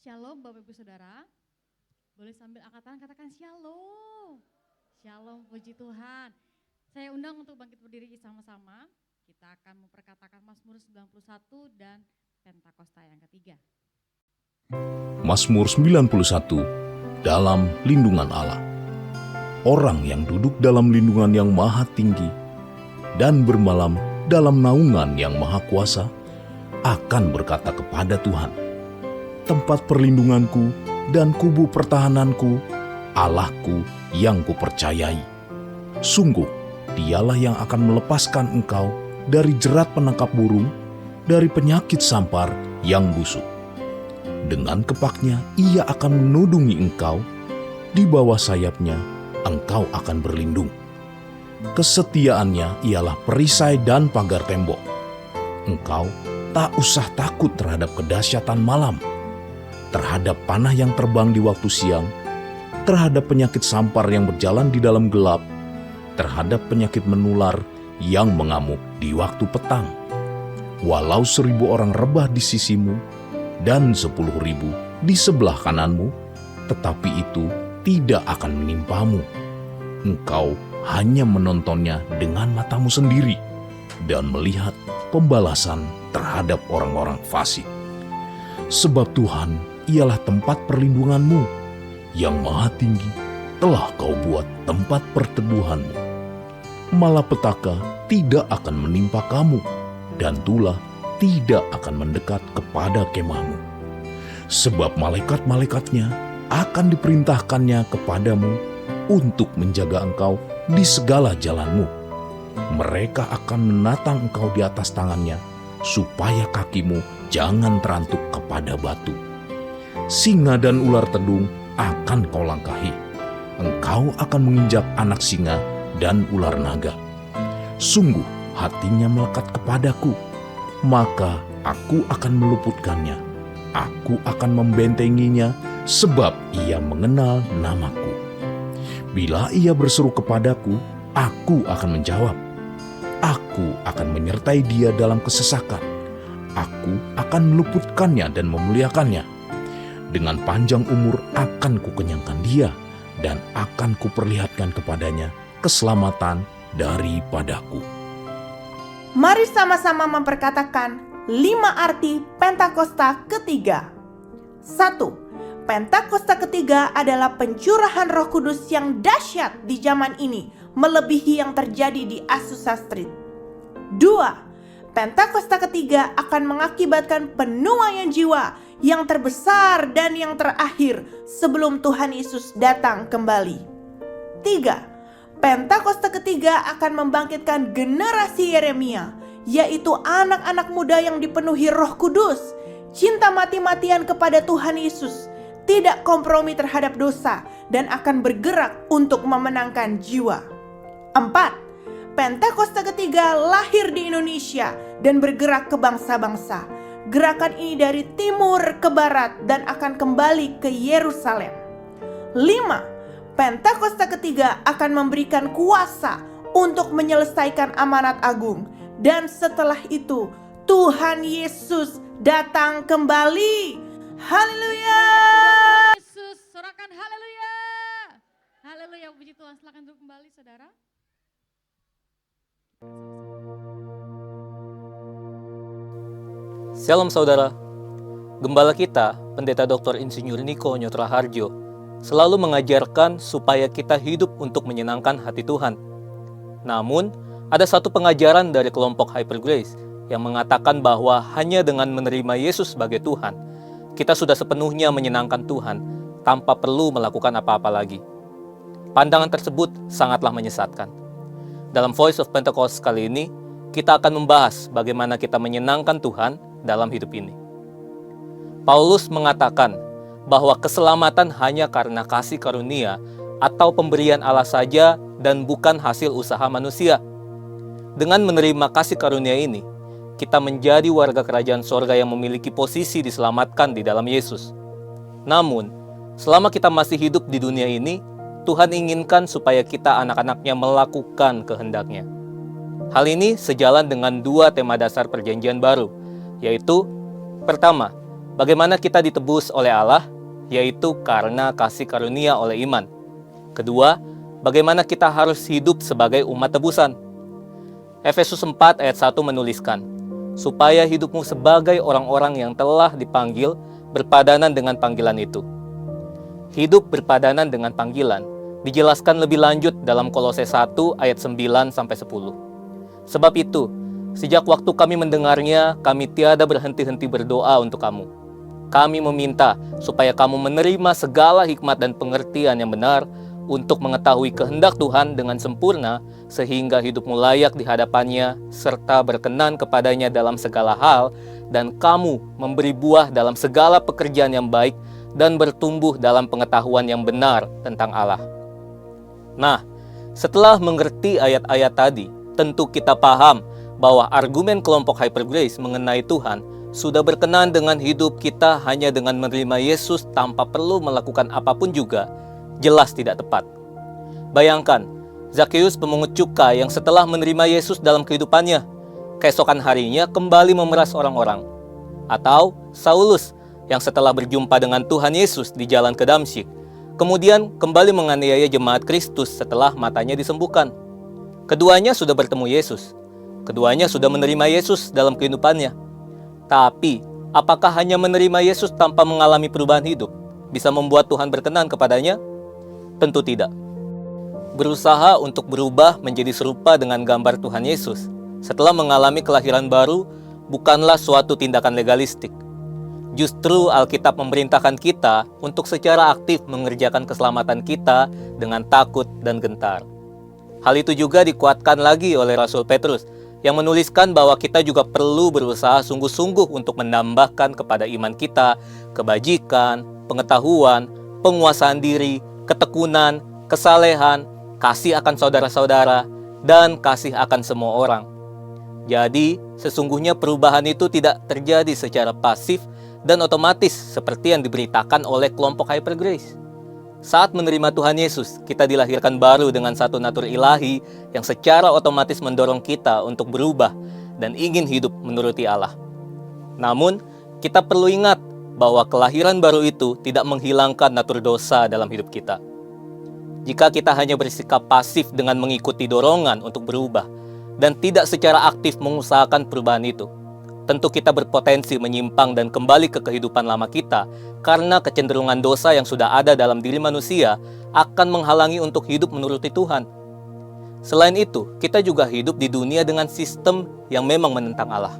Shalom Bapak Ibu Saudara, boleh sambil angkat tangan katakan Shalom. Shalom, puji Tuhan. Saya undang untuk bangkit berdiri sama-sama. Kita akan memperkatakan Mazmur 91 dan Pentakosta yang ketiga. Mazmur 91, dalam lindungan Allah. Orang yang duduk dalam lindungan yang maha tinggi dan bermalam dalam naungan yang maha kuasa akan berkata kepada Tuhan, tempat perlindunganku dan kubu pertahananku, Allahku yang kupercayai. Sungguh, dialah yang akan melepaskan engkau dari jerat penangkap burung, dari penyakit sampar yang busuk. Dengan kepaknya ia akan menudungi engkau, di bawah sayapnya engkau akan berlindung. Kesetiaannya ialah perisai dan pagar tembok. Engkau tak usah takut terhadap kedahsyatan malam, terhadap panah yang terbang di waktu siang, terhadap penyakit sampar yang berjalan di dalam gelap, terhadap penyakit menular yang mengamuk di waktu petang. Walau 1.000 orang rebah di sisimu dan 10.000 di sebelah kananmu, tetapi itu tidak akan menimpamu. Engkau hanya menontonnya dengan matamu sendiri dan melihat pembalasan terhadap orang-orang fasik. Sebab Tuhan ialah tempat perlindunganmu, yang maha tinggi telah kau buat tempat perteduhanmu. Malapetaka tidak akan menimpa kamu, dan tulah tidak akan mendekat kepada kemahmu. Sebab malaikat-malaikatnya akan diperintahkannya kepadamu untuk menjaga engkau di segala jalanmu. Mereka akan menatang engkau di atas tangannya, supaya kakimu jangan terantuk kepada batu. Singa dan ular tedung akan kau langkahi. Engkau akan menginjak anak singa dan ular naga. Sungguh hatinya melekat kepadaku, maka aku akan meluputkannya. Aku akan membentenginya, sebab ia mengenal namaku. Bila ia berseru kepadaku, aku akan menjawab. Aku akan menyertai dia dalam kesesakan. Aku akan meluputkannya dan memuliakannya. Dengan panjang umur akan kukenyangkan dia, dan akan kuperlihatkan kepadanya keselamatan daripadaku. Mari sama-sama memperkatakan 5 arti Pentakosta ketiga. 1. Pentakosta ketiga adalah pencurahan Roh Kudus yang dahsyat di zaman ini, melebihi yang terjadi di Azusa Street. 2. Pentakosta ketiga akan mengakibatkan penuaian jiwa yang terbesar dan yang terakhir sebelum Tuhan Yesus datang kembali. 3. Pentakosta ketiga akan membangkitkan generasi Yeremia, yaitu anak-anak muda yang dipenuhi Roh Kudus, cinta mati-matian kepada Tuhan Yesus, tidak kompromi terhadap dosa, dan akan bergerak untuk memenangkan jiwa. 4. Pentakosta ketiga lahir di Indonesia dan bergerak ke bangsa-bangsa. Gerakan ini dari timur ke barat dan akan kembali ke Yerusalem. 5. Pentakosta ketiga akan memberikan kuasa untuk menyelesaikan amanat agung. Dan setelah itu Tuhan Yesus datang kembali. Haleluya. Yesus, sorakan haleluya. Haleluya, puji Tuhan. Silakan duduk kembali saudara. Shalom saudara, Gembala kita, Pendeta Dr. Insinyur Niko Nyotra Harjo, selalu mengajarkan supaya kita hidup untuk menyenangkan hati Tuhan. Namun, ada satu pengajaran dari kelompok Hyper Grace yang mengatakan bahwa hanya dengan menerima Yesus sebagai Tuhan, kita sudah sepenuhnya menyenangkan Tuhan tanpa perlu melakukan apa-apa lagi. Pandangan tersebut sangatlah menyesatkan. Dalam Voice of Pentecost kali ini, kita akan membahas bagaimana kita menyenangkan Tuhan dalam hidup ini. Paulus mengatakan bahwa keselamatan hanya karena kasih karunia atau pemberian Allah saja dan bukan hasil usaha manusia. Dengan menerima kasih karunia ini, kita menjadi warga kerajaan sorga yang memiliki posisi diselamatkan di dalam Yesus. Namun, selama kita masih hidup di dunia ini, Tuhan inginkan supaya kita anak-anaknya melakukan kehendak-Nya. Hal ini sejalan dengan 2 tema dasar perjanjian baru, yaitu pertama, bagaimana kita ditebus oleh Allah, yaitu karena kasih karunia oleh iman. Kedua, bagaimana kita harus hidup sebagai umat tebusan. Efesus 4 ayat 1 menuliskan, supaya hidupmu sebagai orang-orang yang telah dipanggil berpadanan dengan panggilan itu. Hidup berpadanan dengan panggilan dijelaskan lebih lanjut dalam Kolose 1 ayat 9 sampai 10. Sebab itu, sejak waktu kami mendengarnya, kami tiada berhenti-henti berdoa untuk kamu. Kami meminta supaya kamu menerima segala hikmat dan pengertian yang benar untuk mengetahui kehendak Tuhan dengan sempurna, sehingga hidupmu layak di hadapannya, serta berkenan kepadanya dalam segala hal, dan kamu memberi buah dalam segala pekerjaan yang baik, dan bertumbuh dalam pengetahuan yang benar tentang Allah. Nah, setelah mengerti ayat-ayat tadi, tentu kita paham bahwa argumen kelompok Hyper Grace mengenai Tuhan sudah berkenan dengan hidup kita hanya dengan menerima Yesus tanpa perlu melakukan apapun juga, jelas tidak tepat. Bayangkan, Zakheus pemungut cukai yang setelah menerima Yesus dalam kehidupannya, keesokan harinya kembali memeras orang-orang. Atau Saulus yang setelah berjumpa dengan Tuhan Yesus di jalan ke Damsyik, kemudian kembali menganiaya jemaat Kristus setelah matanya disembuhkan. Keduanya sudah bertemu Yesus. Keduanya sudah menerima Yesus dalam kehidupannya. Tapi, apakah hanya menerima Yesus tanpa mengalami perubahan hidup bisa membuat Tuhan berkenan kepadanya? Tentu tidak. Berusaha untuk berubah menjadi serupa dengan gambar Tuhan Yesus setelah mengalami kelahiran baru bukanlah suatu tindakan legalistik. Justru Alkitab memerintahkan kita untuk secara aktif mengerjakan keselamatan kita dengan takut dan gentar. Hal itu juga dikuatkan lagi oleh Rasul Petrus yang menuliskan bahwa kita juga perlu berusaha sungguh-sungguh untuk menambahkan kepada iman kita kebajikan, pengetahuan, penguasaan diri, ketekunan, kesalehan, kasih akan saudara-saudara, dan kasih akan semua orang. Jadi, sesungguhnya perubahan itu tidak terjadi secara pasif dan otomatis seperti yang diberitakan oleh kelompok Hyper Grace. Saat menerima Tuhan Yesus, kita dilahirkan baru dengan satu natur ilahi yang secara otomatis mendorong kita untuk berubah dan ingin hidup menuruti Allah. Namun, kita perlu ingat bahwa kelahiran baru itu tidak menghilangkan natur dosa dalam hidup kita. Jika kita hanya bersikap pasif dengan mengikuti dorongan untuk berubah dan tidak secara aktif mengusahakan perubahan itu, tentu kita berpotensi menyimpang dan kembali ke kehidupan lama kita karena kecenderungan dosa yang sudah ada dalam diri manusia akan menghalangi untuk hidup menuruti Tuhan. Selain itu, kita juga hidup di dunia dengan sistem yang memang menentang Allah.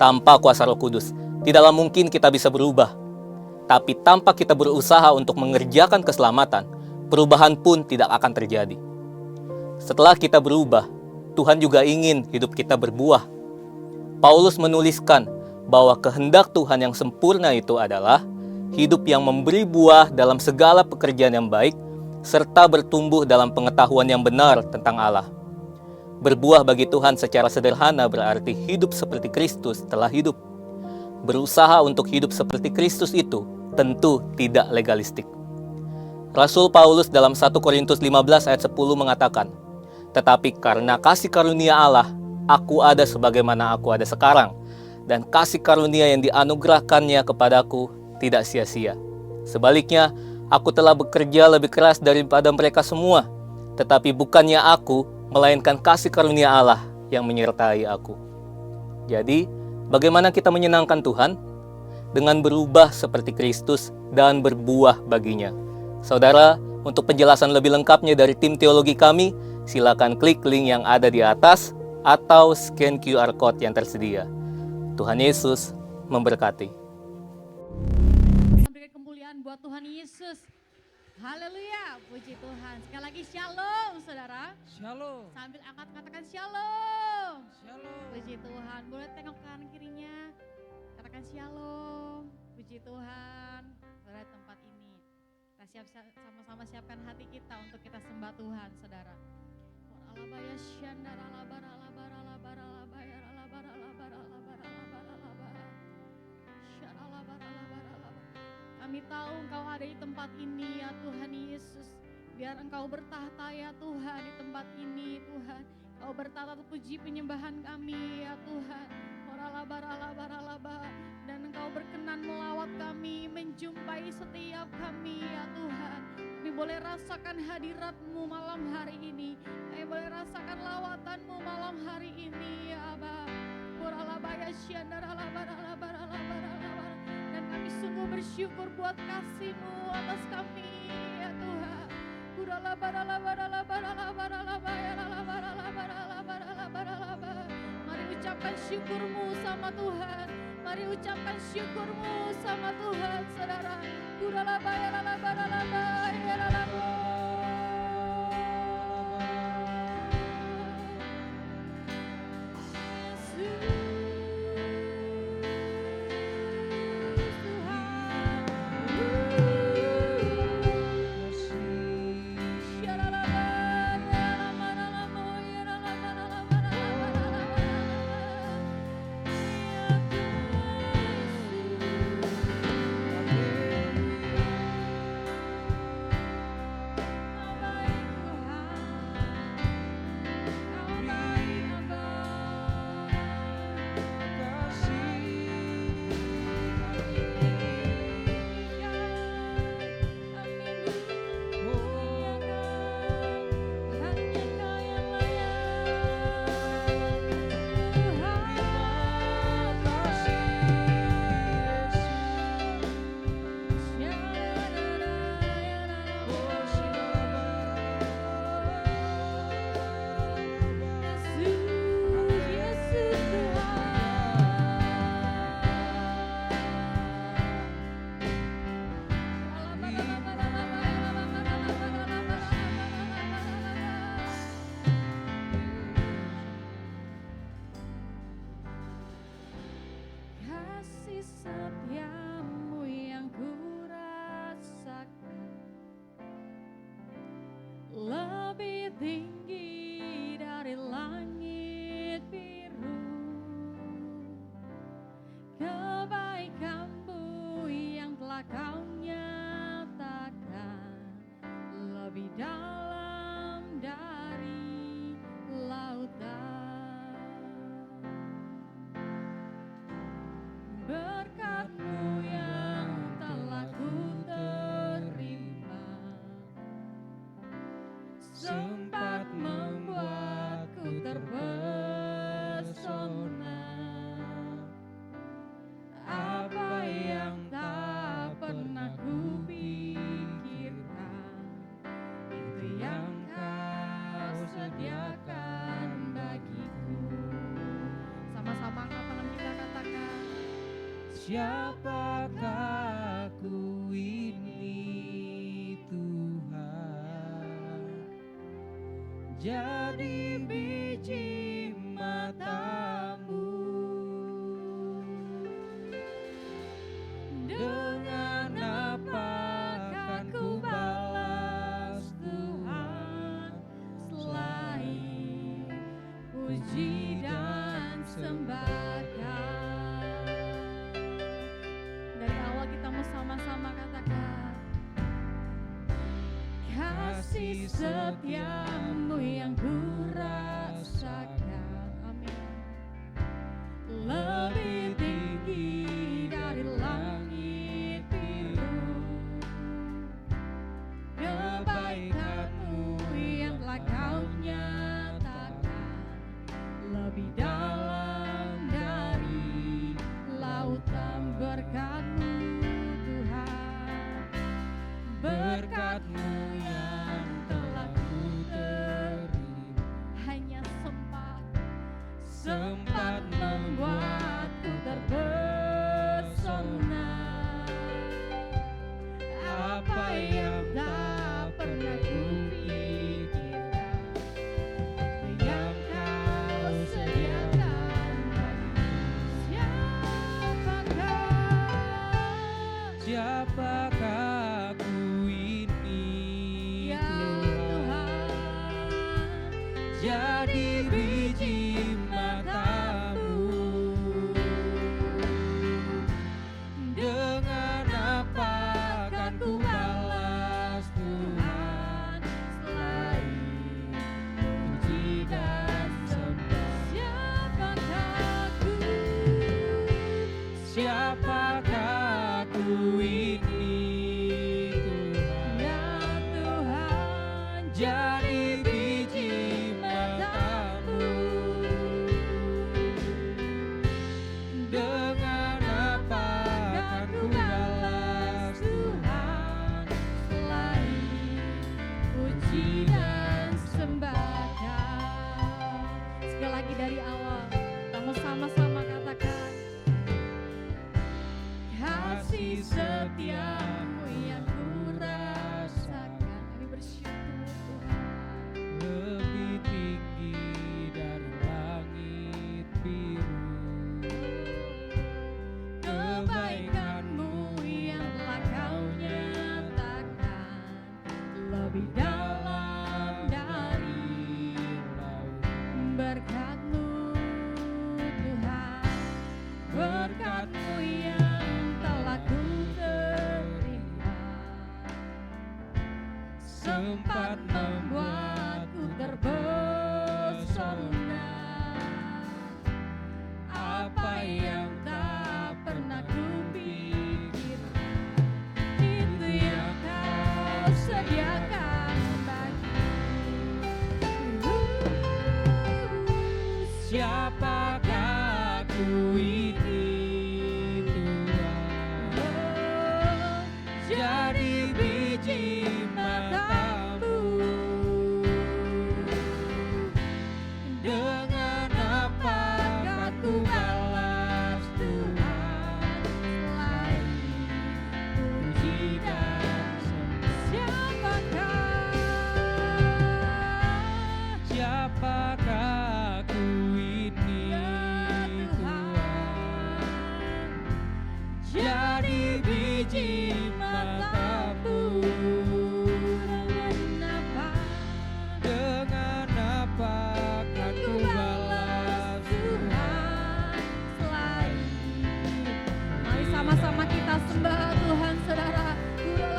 Tanpa kuasa Roh Kudus, tidaklah mungkin kita bisa berubah. Tapi tanpa kita berusaha untuk mengerjakan keselamatan, perubahan pun tidak akan terjadi. Setelah kita berubah, Tuhan juga ingin hidup kita berbuah. Paulus menuliskan bahwa kehendak Tuhan yang sempurna itu adalah hidup yang memberi buah dalam segala pekerjaan yang baik, serta bertumbuh dalam pengetahuan yang benar tentang Allah. Berbuah bagi Tuhan secara sederhana berarti hidup seperti Kristus telah hidup. Berusaha untuk hidup seperti Kristus itu tentu tidak legalistik. Rasul Paulus dalam 1 Korintus 15 ayat 10 mengatakan, "Tetapi karena kasih karunia Allah, aku ada sebagaimana aku ada sekarang, dan kasih karunia yang dianugerahkannya kepadaku tidak sia-sia. Sebaliknya, aku telah bekerja lebih keras daripada mereka semua, tetapi bukannya aku, melainkan kasih karunia Allah yang menyertai aku." Jadi, bagaimana kita menyenangkan Tuhan? Dengan berubah seperti Kristus dan berbuah baginya. Saudara, untuk penjelasan lebih lengkapnya dari tim teologi kami, silakan klik link yang ada di atas atau scan QR Code yang tersedia. Tuhan Yesus memberkati. Berikan kemuliaan buat Tuhan Yesus. Haleluya, puji Tuhan. Sekali lagi shalom saudara. Shalom. Sambil angkat katakan shalom. Shalom. Puji Tuhan. Boleh tengok kanan kirinya. Katakan shalom. Puji Tuhan. Saudara, tempat ini kita sama-sama siapkan hati kita untuk kita sembah Tuhan saudara. Alabaya syandara labara labara labara labaya labara labara labara labara labara. Syara labara labara labara. Kami tahu Engkau ada di tempat ini ya Tuhan Yesus. Biar Engkau bertahta ya Tuhan di tempat ini Tuhan. Engkau bertahta puji penyembahan kami ya Tuhan. Dan Engkau berkenan melawat kami, menjumpai setiap kami ya Tuhan. Kami boleh rasakan hadirat-Mu malam hari ini. Kami boleh rasakan lawatan-Mu malam hari ini ya Aba. Dan kami sungguh bersyukur buat kasih-Mu atas kami ya Tuhan. Mari ucapkan syukur-Mu sama Tuhan. Mari ucapkan syukur-Mu sama Tuhan, saudara. Siapakah aku ini Tuhan, jadi biji matamu. Dengan apa akan ku balas Tuhan, selain puji dan sembah. Sama-sama katakan, kasih setiamu yang ku rasakan, amin, lebih tinggi dari langit biru. Kebaikanmu yang telah kau nyatakan lebih dalam dari lautan. Berkat-Mu berkat-Mu yang telah ku terima, kasih setiamu yang ku rasakan. Kami bersyukur Tuhan. lebih tinggi dari langit biru. Kebaikanmu yang telah kau nyatakan lebih dalam dari berkat-Mu Tuhan, berkat-Mu yang telah ku terima sempat membuatku terpesona. Apa yang tak pernah kupikirkan, itu yang kau sediakan bagiku. Siapakah aku ini Tuhan, jadi biji matamu. Dengan apa akan ku balas Tuhan, Selain puji dan siapakah aku ini Tuhan, jadi biji matamu. Dengan apa akan ku balas Tuhan, Mari sama-sama kita sembah Tuhan, saudara. Ya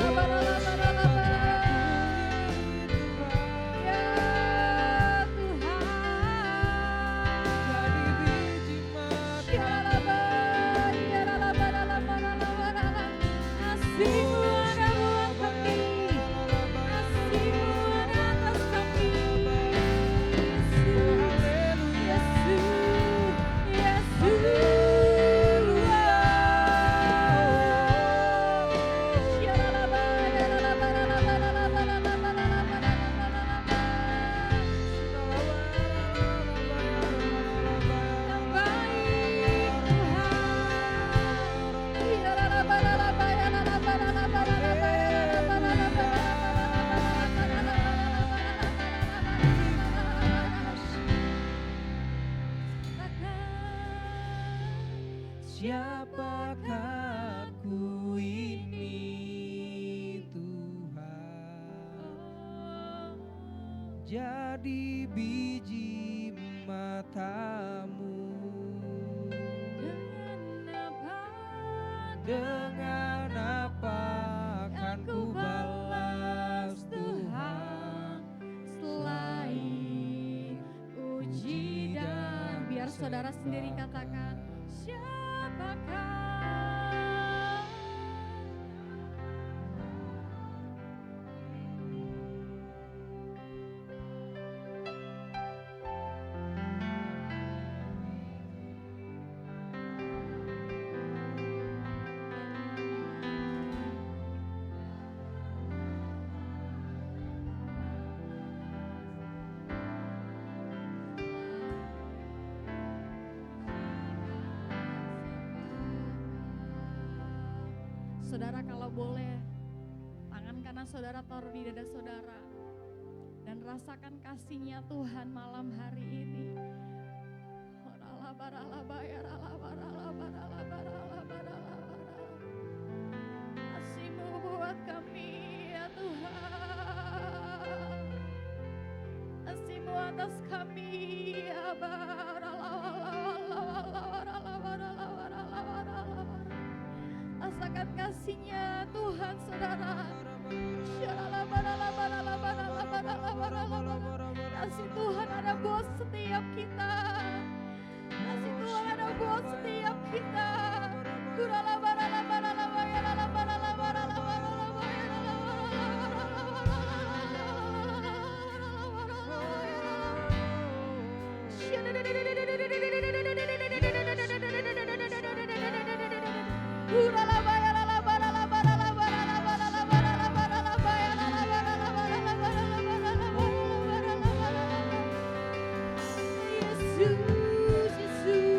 Kasih-Mu ada buat kami, kasih-Mu ada atas kami. Siapakah aku ini Tuhan, jadi biji matamu. Dengan apa akan ku balas Tuhan, Selain puji dan biar saudara sendiri katakan siapakah. Saudara, kalau boleh, tangan kanan saudara taruh di dada saudara dan rasakan kasih-Nya Tuhan malam hari ini. Kasih-Mu buat kami ya Tuhan, kasih-Mu atas kami ya rasakan kasih-Nya Tuhan saudara. Kasih Tuhan ada buat setiap kita, kasih Tuhan ada buat setiap kita. Yesus, Yesus.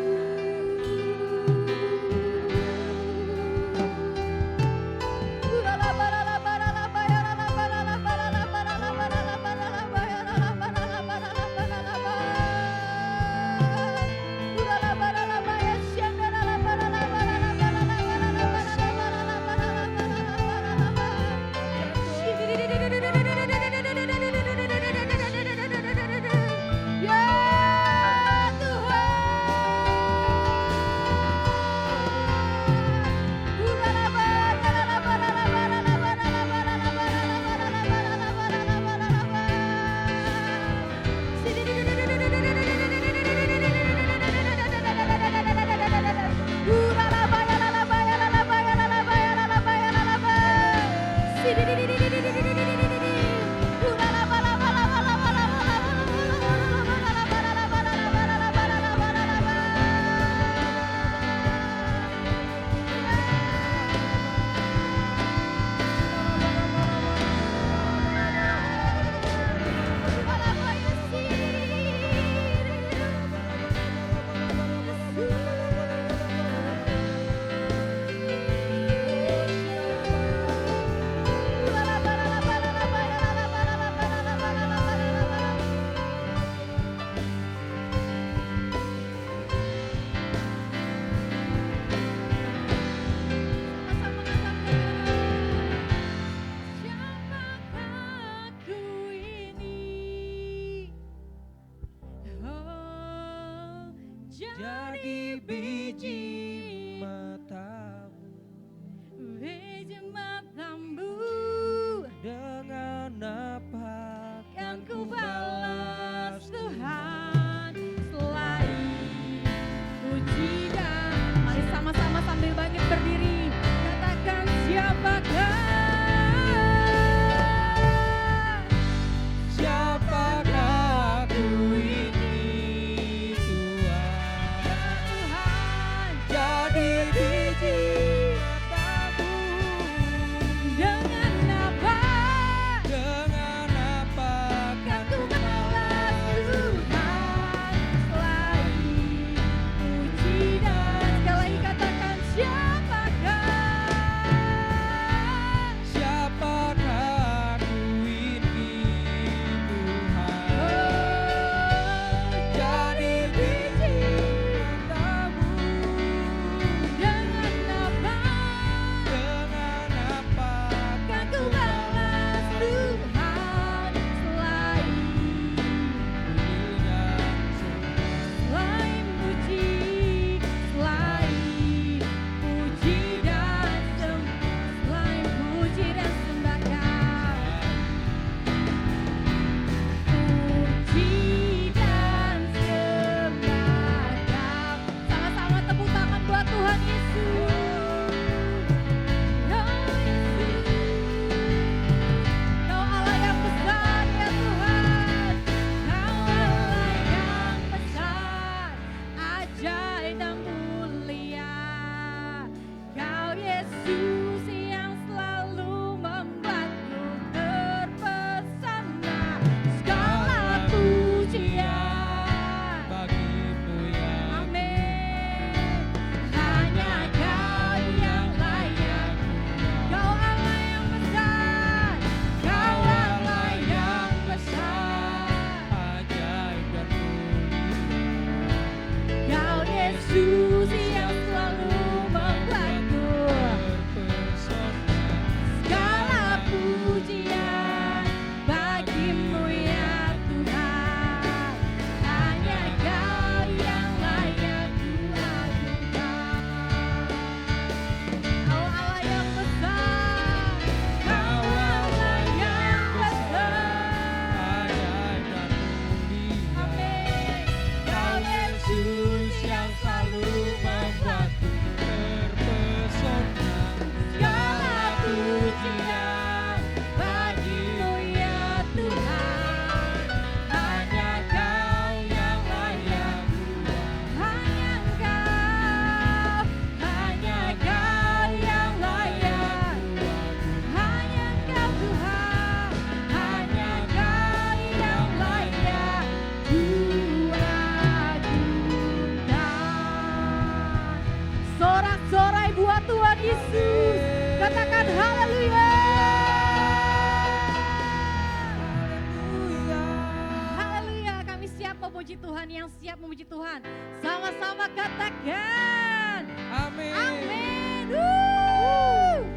memuji Tuhan, yang siap memuji Tuhan. Sama-sama katakan. Amin. Amin. Woo.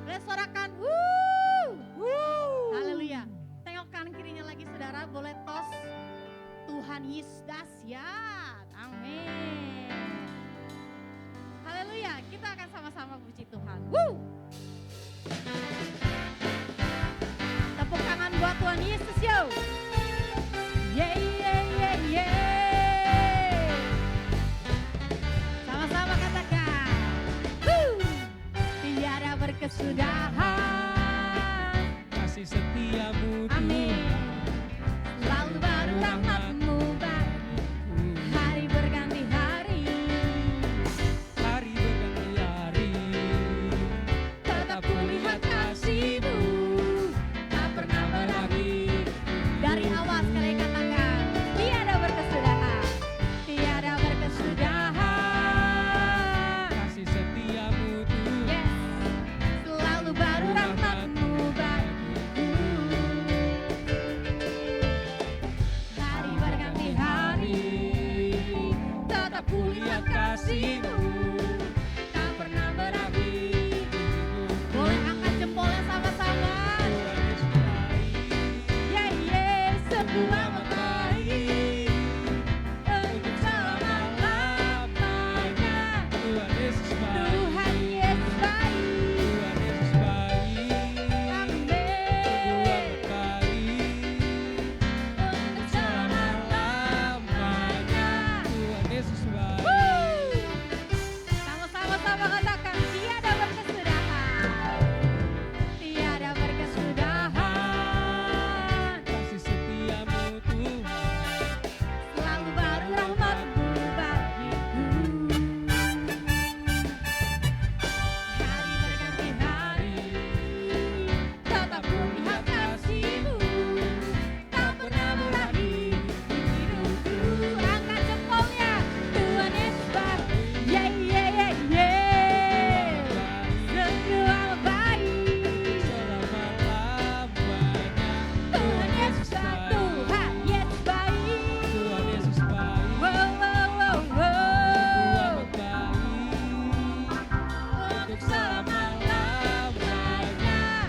Boleh suarakan. Woo. Haleluya. Tengok kanan kirinya lagi saudara, boleh tos. Tuhan Yesus dahsyat. Amin. Haleluya. Kita akan sama-sama puji Tuhan. Woo. Tepuk tangan buat Tuhan Yesus yo. Yeah, yeah, yeah, yeah. Sama-sama katakan. Woo. Tiada berkesudahan. Kasih setiamu Amin. Lalu baru rahmatmu baru. Hari berganti hari. hari berganti hari. Tetap kulihat kasih-Mu. Tak pernah berakhir. Dari awal sekali katakan. Tiada berkesudahan. Tiada berkesudahan. Kasih setiamu Tuhan. Yes. Selalu baru rahmat-Mu bagiku. Hari berganti hari. Tetap kulihat kasih-Mu. Tak pernah berakhir. Boleh angkat jempolnya sama-sama. Tuhan Yesus baik. Yeah, yeah, semua baik. Untuk selama-lamanya. Tuhan Yesus baik. Tuhan Yesus baik. Tuhan Yesus baik. Amin. Tuhan baik. Untuk selama-lamanya. Tuhan Yesus baik. Woo. Sama-sama katakan tiada berkesudahan. Tiada berkesudahan. Kasih setiamu Tuhan. Selalu baru rahmat-Mu bagiku. Hari berganti hari. Tetap kulihat kasih-Mu. Tak pernah berakhir di hidupku. Angkat jempolnya. Tuhan Yesus baik. Yeah, yeah, yeah, yeah. Semua baik. Selama-lamanya. Tuhan Yesus baik. Tuhan Yesus baik. Tuhan Yesus baik. Wow, wow, wow, wow. Tuhan baik. Untuk selama-lamanya.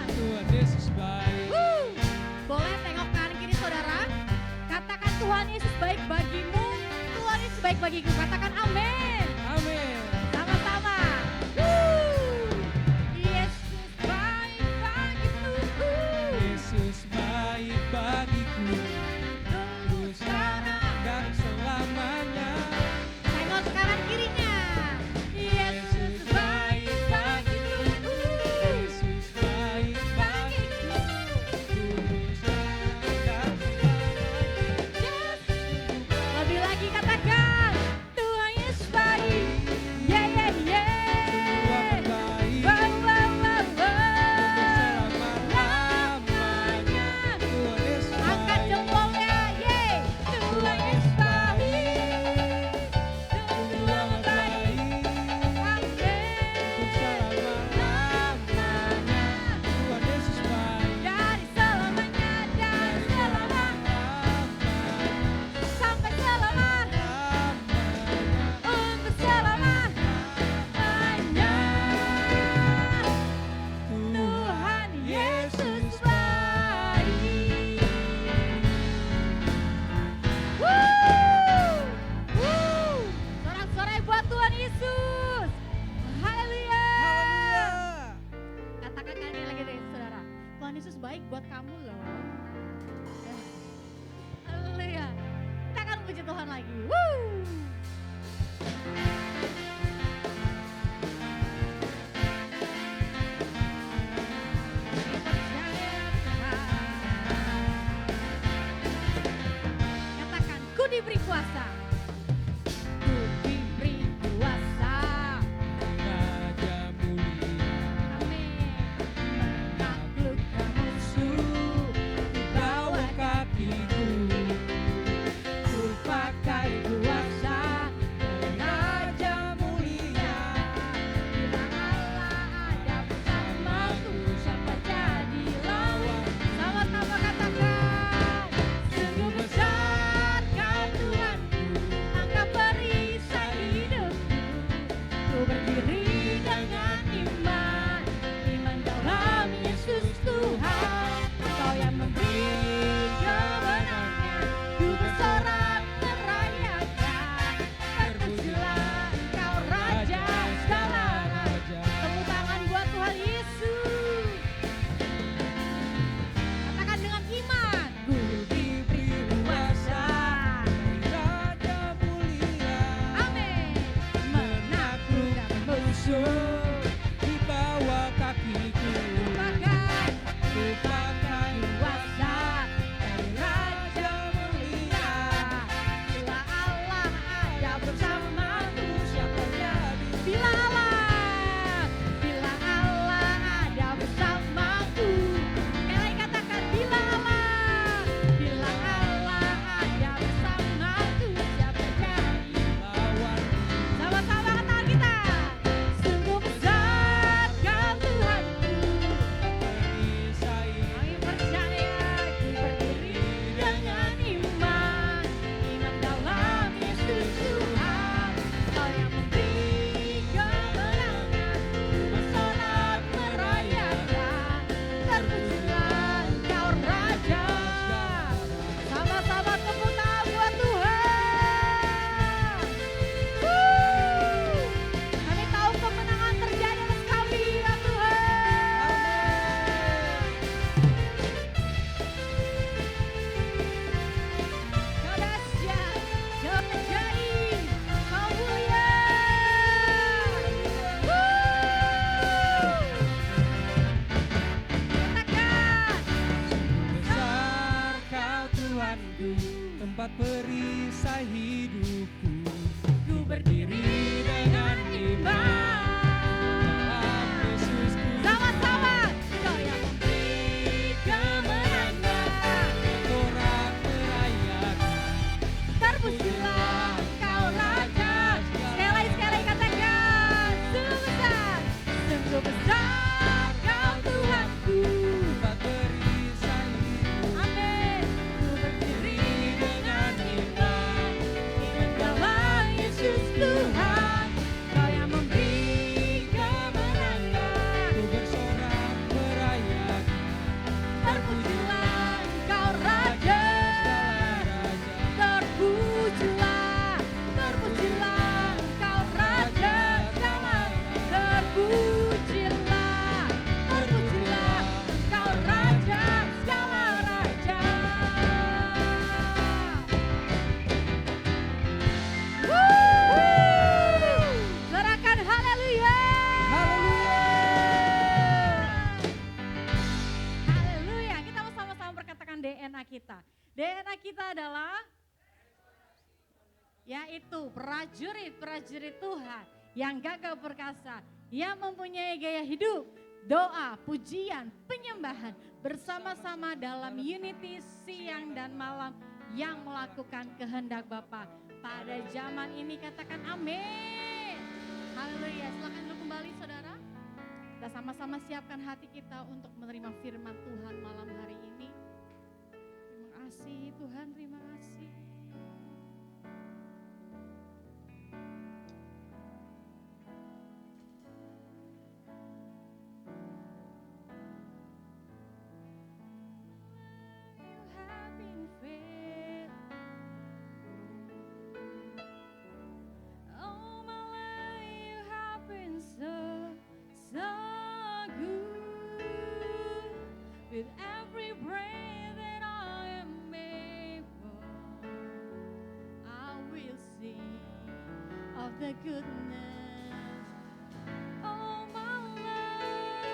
Tuhan Yesus baik. Boleh tengok kanan kiri saudara. Katakan Tuhan Yesus baik bagimu. Tuhan Yesus baik bagiku. Katakan amin. Amin. Sama-sama. Yesus baik bagiku. Yesus baik bagiku. Dulu sekarang. Dan selamanya. Tengok kanan kirinya. Yesus baik bagiku. Yesus baik bagiku. Dulu sekarang dan selamanya. Lebih lagi katakan Tuhan Yesus baik. Yeah, yeah, yeah. Tuhan baik. Wow, wow, wow, wow. Selama-lamanya. Tuhan Yesus Angkat baik. jempolnya. Yeay. Tuhan Yesus baik. Tuhan baik. Amin. Selama-lamanya. Tuhan Yesus baik. Dari selamanya, dari selama sampai selama. Untuk selama-lamanya. Tuhan Yesus baik. Woo! Woo! Sorak-sorai buat Tuhan Yesus. Haleluya. Katakan kali lagi deh saudara. Tuhan Yesus baik buat kamu loh. Haleluya. Kita akan puji Tuhan lagi. Woo! Katakan, ku diberi kuasa. Ku diberi kuasa. Raja mulia. Amin. Menaklukkan musuh. DNA kita adalah yaitu prajurit-prajurit Tuhan yang gagah perkasa, yang mempunyai gaya hidup, doa, pujian, penyembahan bersama-sama dalam unity siang dan malam yang melakukan kehendak Bapa. Pada zaman ini katakan amin. Haleluya. Silakan dulu kembali saudara. Kita sama-sama siapkan hati kita untuk menerima firman Tuhan malam hari ini. Terima kasih Tuhan, terima kasih. With every breath that I am able, I will sing of the goodness of my life.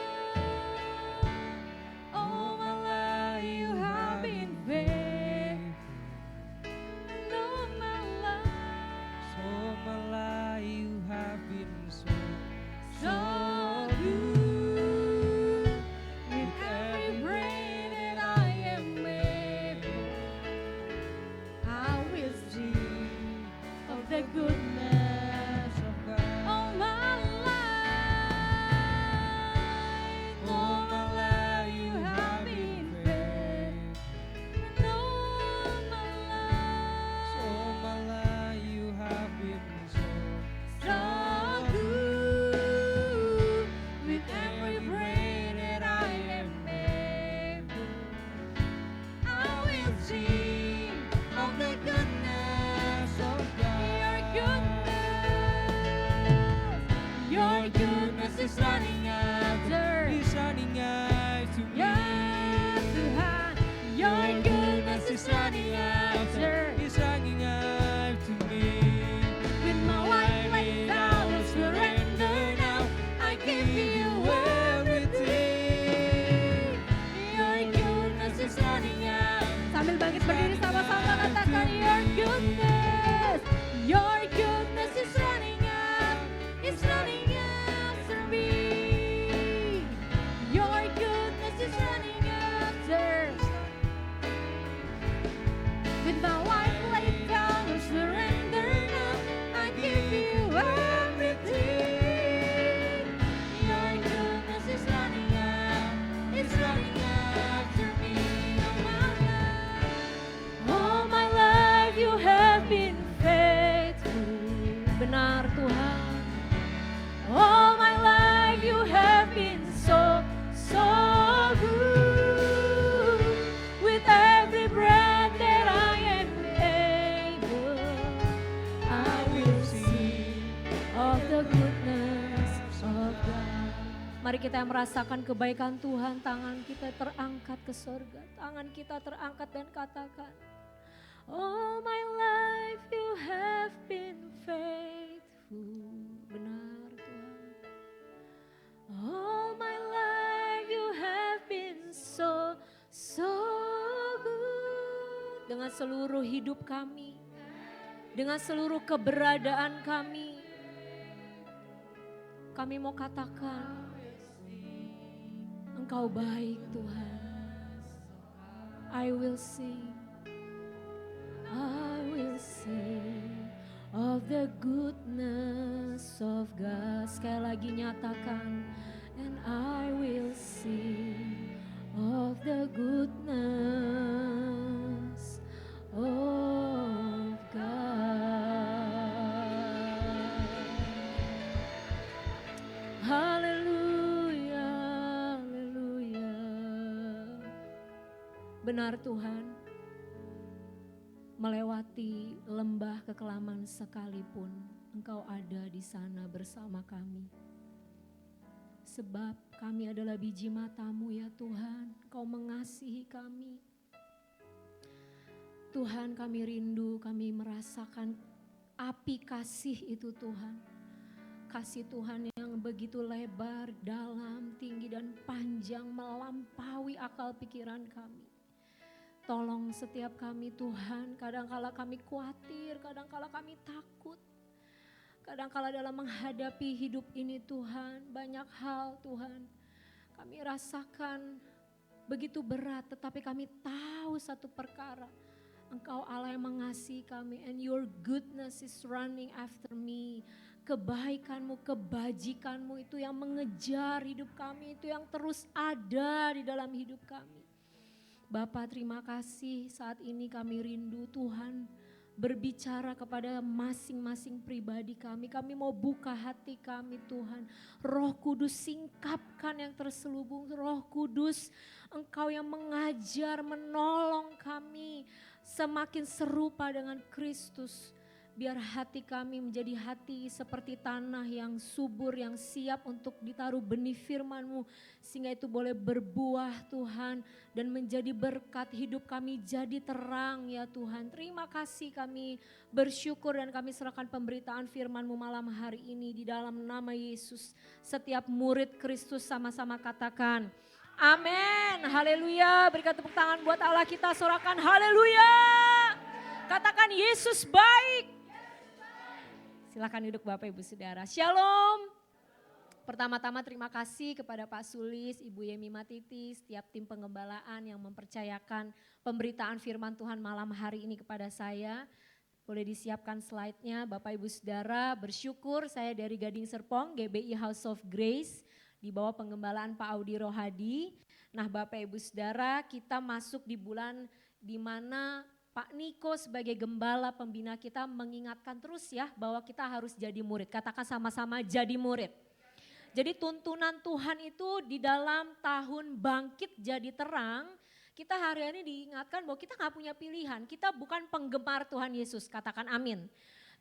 All my life you have been faithful, and all my life, All my life you have been so so good. With every breath that I am able, I will sing of the goodness of God. all my life. All my life you have been faithful, and all my life, All my life you have been so so good. With every breath that I am able, I will sing of the goodness of God. Your goodness is running after. He's running after me. Yes, Tuhan. Your goodness is running after. He's running after me. With my life laid down, I surrender now. I give you everything. Your goodness is running out. Sambil bangkit berdiri sama-sama katakan your goodness. Your goodness is running out. It's running after me. Your goodness is running after. With my life laid down, I surrender now. I give you everything. Your goodness is running out. It's running after me. All my life you have been faithful. Benar Tuhan. All my life you have been so good. With every breath that I am able, I will sing of the goodness of God. Mari kita merasakan kebaikan Tuhan, tangan kita terangkat ke surga, tangan kita terangkat dan katakan, all my life you have been faithful. Benar Tuhan. All my life you have been so good. Dengan seluruh hidup kami, dengan seluruh keberadaan kami mau katakan, Engkau baik Tuhan. I will sing of the goodness of God. Sekali lagi nyatakan, and I will sing of the goodness of God. Haleluya, haleluya. Benar Tuhan, melewati lembah kekelaman sekalipun, Engkau ada di sana bersama kami. Sebab kami adalah biji mata-Mu ya Tuhan, Engkau mengasihi kami. Tuhan, kami rindu, kami merasakan api kasih itu Tuhan. Kasih Tuhan yang begitu lebar, dalam, tinggi dan panjang, melampaui akal pikiran kami. Tolong setiap kami Tuhan, kadangkala kami khawatir, kadangkala kami takut. Kadangkala dalam menghadapi hidup ini Tuhan, banyak hal Tuhan kami rasakan begitu berat, tetapi kami tahu satu perkara. Engkau Allah yang mengasihi kami, and your goodness is running after me. Kebaikanmu, kebajikanmu itu yang mengejar hidup kami, itu yang terus ada di dalam hidup kami. Bapa, terima kasih saat ini kami rindu Tuhan berbicara kepada masing-masing pribadi kami. Kami mau buka hati kami Tuhan. Roh Kudus singkapkan yang terselubung. Roh Kudus, Engkau yang mengajar, menolong kami semakin serupa dengan Kristus. Biar hati kami menjadi hati seperti tanah yang subur, yang siap untuk ditaruh benih firman-Mu. Sehingga itu boleh berbuah Tuhan dan menjadi berkat, hidup kami jadi terang ya Tuhan. Terima kasih, kami bersyukur dan kami serahkan pemberitaan firman-Mu malam hari ini di dalam nama Yesus. Setiap murid Kristus sama-sama katakan amin, haleluya. Berikan tepuk tangan buat Allah kita, sorakan haleluya. Katakan Yesus baik. Silakan duduk Bapak Ibu Saudara. Shalom. Pertama-tama terima kasih kepada Pak Sulis, Ibu Yemi Matiti, setiap tim penggembalaan yang mempercayakan pemberitaan firman Tuhan malam hari ini kepada saya. Boleh disiapkan slide-nya Bapak Ibu Saudara. Bersyukur saya dari Gading Serpong, GBI House of Grace, di bawah penggembalaan Pak Audi Rohadi. Nah Bapak Ibu Saudara, kita masuk di bulan di mana Pak Niko sebagai gembala pembina kita mengingatkan terus ya bahwa kita harus jadi murid. Katakan sama-sama jadi murid. Jadi tuntunan Tuhan itu di dalam tahun bangkit jadi terang, kita hari ini diingatkan bahwa kita gak punya pilihan. Kita bukan penggemar Tuhan Yesus, katakan amin.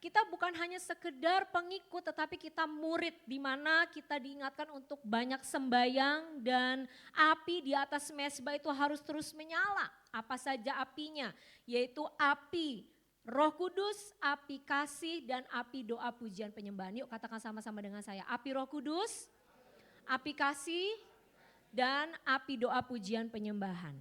Kita bukan hanya sekedar pengikut tetapi kita murid, di mana kita diingatkan untuk banyak sembayang dan api di atas mezbah itu harus terus menyala. Apa saja apinya? Yaitu api Roh Kudus, api kasih dan api doa pujian penyembahan. Yuk katakan sama-sama dengan saya. Api Roh Kudus, api kasih dan api doa pujian penyembahan.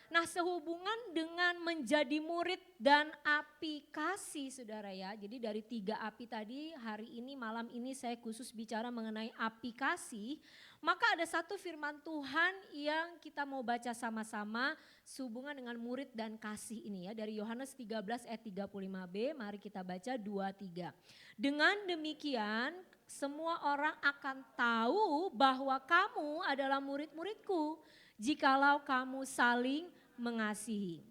Nah sehubungan dengan menjadi murid dan api kasih saudara ya. Jadi dari 3 api tadi, hari ini malam ini saya khusus bicara mengenai api kasih. Maka ada satu firman Tuhan yang kita mau baca sama-sama sehubungan dengan murid dan kasih ini ya. Dari Yohanes 13 ayat 35b, mari kita baca 2-3. Dengan demikian semua orang akan tahu bahwa kamu adalah murid-muridku jikalau kamu saling mengasihi.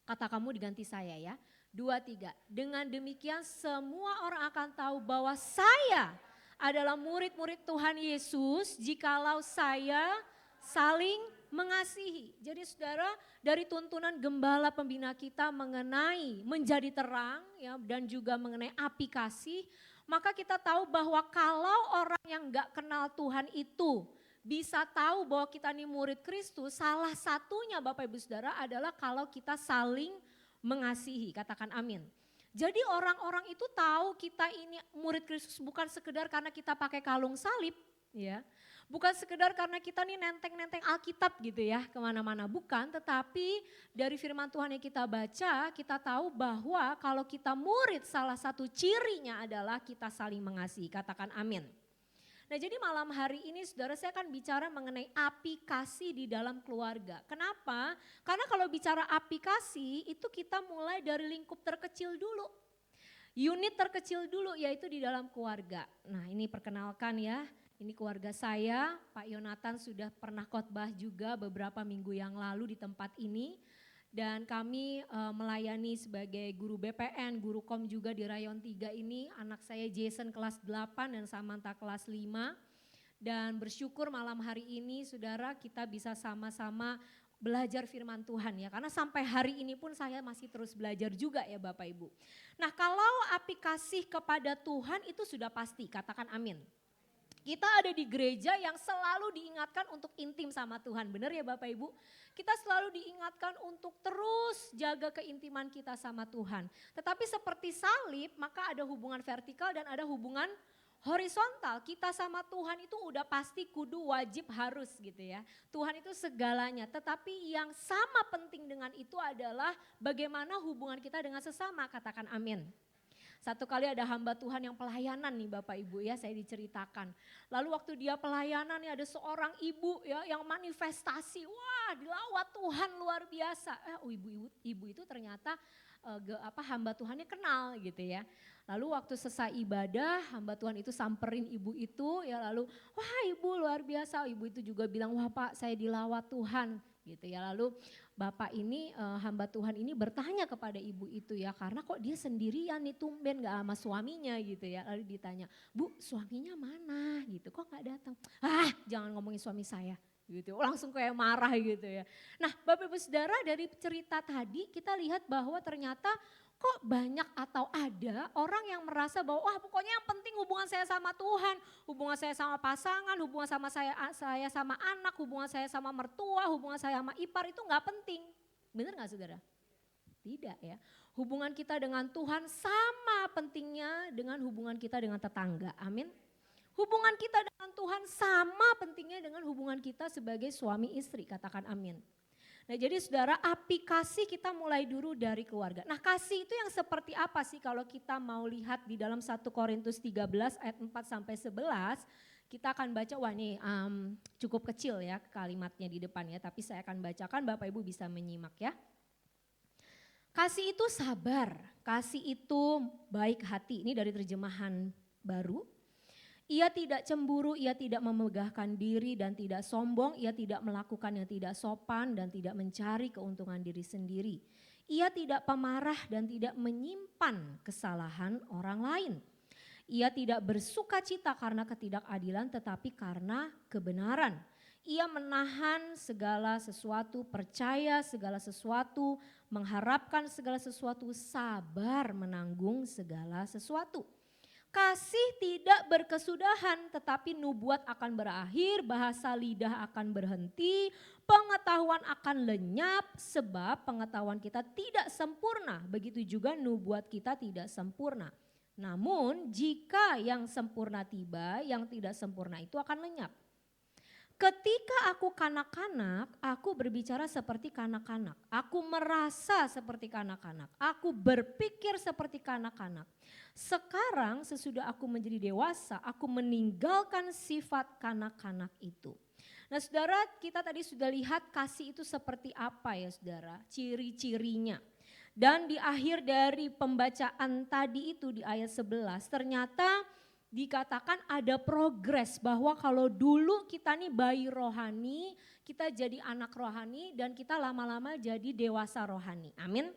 Kata kamu diganti saya ya. 2-3. Dengan demikian semua orang akan tahu bahwa saya adalah murid-murid Tuhan Yesus jikalau saya saling mengasihi. Jadi saudara, dari tuntunan gembala pembina kita mengenai menjadi terang ya, dan juga mengenai api kasih, maka kita tahu bahwa kalau orang yang gak kenal Tuhan itu bisa tahu bahwa kita ini murid Kristus, salah satunya Bapak Ibu Saudara adalah kalau kita saling mengasihi, katakan amin. Jadi orang-orang itu tahu kita ini murid Kristus bukan sekedar karena kita pakai kalung salib, ya, bukan sekedar karena kita nih nenteng-nenteng Alkitab gitu ya kemana-mana, bukan. Tetapi dari firman Tuhan yang kita baca, kita tahu bahwa kalau kita murid salah satu cirinya adalah kita saling mengasihi, katakan amin. Nah jadi malam hari ini saudara saya akan bicara mengenai api kasih di dalam keluarga. Kenapa? Karena kalau bicara api kasih itu kita mulai dari lingkup terkecil dulu. Unit terkecil dulu yaitu di dalam keluarga. Nah ini perkenalkan ya, ini keluarga saya, Pak Yonatan sudah pernah khotbah juga beberapa minggu yang lalu di tempat ini. Dan kami melayani sebagai guru BPN, guru kom juga di Rayon 3 ini. Anak saya Jason kelas 8 dan Samantha kelas 5. Dan bersyukur malam hari ini saudara kita bisa sama-sama belajar firman Tuhan ya. Karena sampai hari ini pun saya masih terus belajar juga ya Bapak Ibu. Nah kalau api kasih kepada Tuhan itu sudah pasti, katakan amin. Kita ada di gereja yang selalu diingatkan untuk intim sama Tuhan, benar ya Bapak Ibu? Kita selalu diingatkan untuk terus jaga keintiman kita sama Tuhan. Tetapi seperti salib, maka ada hubungan vertikal dan ada hubungan Horizontal, kita sama Tuhan itu udah pasti kudu wajib harus gitu ya. Tuhan itu segalanya, tetapi yang sama penting dengan itu adalah bagaimana hubungan kita dengan sesama, katakan amin. Satu kali ada hamba Tuhan yang pelayanan nih Bapak Ibu ya, saya diceritakan. Lalu waktu dia pelayanan nih ada seorang ibu ya yang manifestasi, wah dilawat Tuhan luar biasa. Ibu itu ternyata hamba Tuhannya kenal gitu ya. Lalu waktu selesai ibadah, hamba Tuhan itu samperin ibu itu ya, lalu wah ibu luar biasa. Ibu itu juga bilang, wah Pak saya dilawat Tuhan gitu ya. Lalu Bapak ini hamba Tuhan ini bertanya kepada ibu itu ya, karena kok dia sendirian nih tumben gak sama suaminya gitu ya. Lalu ditanya, Bu suaminya mana gitu, kok gak datang? Jangan ngomongin suami saya gitu, langsung kayak marah gitu ya. Nah Bapak Ibu Saudara, dari cerita tadi kita lihat bahwa ternyata kok banyak atau ada orang yang merasa bahwa wah pokoknya yang penting hubungan saya sama Tuhan, hubungan saya sama pasangan, hubungan sama saya sama anak, hubungan saya sama mertua, hubungan saya sama ipar itu gak penting. Benar gak saudara? Tidak ya. Hubungan kita dengan Tuhan sama pentingnya dengan hubungan kita dengan tetangga. Amin. Hubungan kita dengan Tuhan sama pentingnya dengan hubungan kita sebagai suami istri. Katakan amin. Nah jadi saudara, api kasih kita mulai dulu dari keluarga. Nah kasih itu yang seperti apa sih kalau kita mau lihat di dalam 1 Korintus 13 ayat 4 sampai 11. Kita akan baca, wah ini cukup kecil ya kalimatnya di depan ya. Tapi saya akan bacakan, Bapak Ibu bisa menyimak ya. Kasih itu sabar, kasih itu baik hati. Ini dari terjemahan baru. Ia tidak cemburu, ia tidak memegahkan diri dan tidak sombong, ia tidak melakukan yang tidak sopan dan tidak mencari keuntungan diri sendiri. Ia tidak pemarah dan tidak menyimpan kesalahan orang lain. Ia tidak bersuka cita karena ketidakadilan tetapi karena kebenaran. Ia menahan segala sesuatu, percaya segala sesuatu, mengharapkan segala sesuatu, sabar menanggung segala sesuatu. Kasih tidak berkesudahan, tetapi nubuat akan berakhir, bahasa lidah akan berhenti, pengetahuan akan lenyap, sebab pengetahuan kita tidak sempurna, begitu juga nubuat kita tidak sempurna. Namun jika yang sempurna tiba, yang tidak sempurna itu akan lenyap. Ketika aku kanak-kanak, aku berbicara seperti kanak-kanak. Aku merasa seperti kanak-kanak. Aku berpikir seperti kanak-kanak. Sekarang sesudah aku menjadi dewasa, aku meninggalkan sifat kanak-kanak itu. Nah saudara, kita tadi sudah lihat kasih itu seperti apa ya saudara, ciri-cirinya. Dan di akhir dari pembacaan tadi itu di ayat 11 ternyata dikatakan ada progres bahwa kalau dulu kita nih bayi rohani, kita jadi anak rohani dan kita lama-lama jadi dewasa rohani. Amin.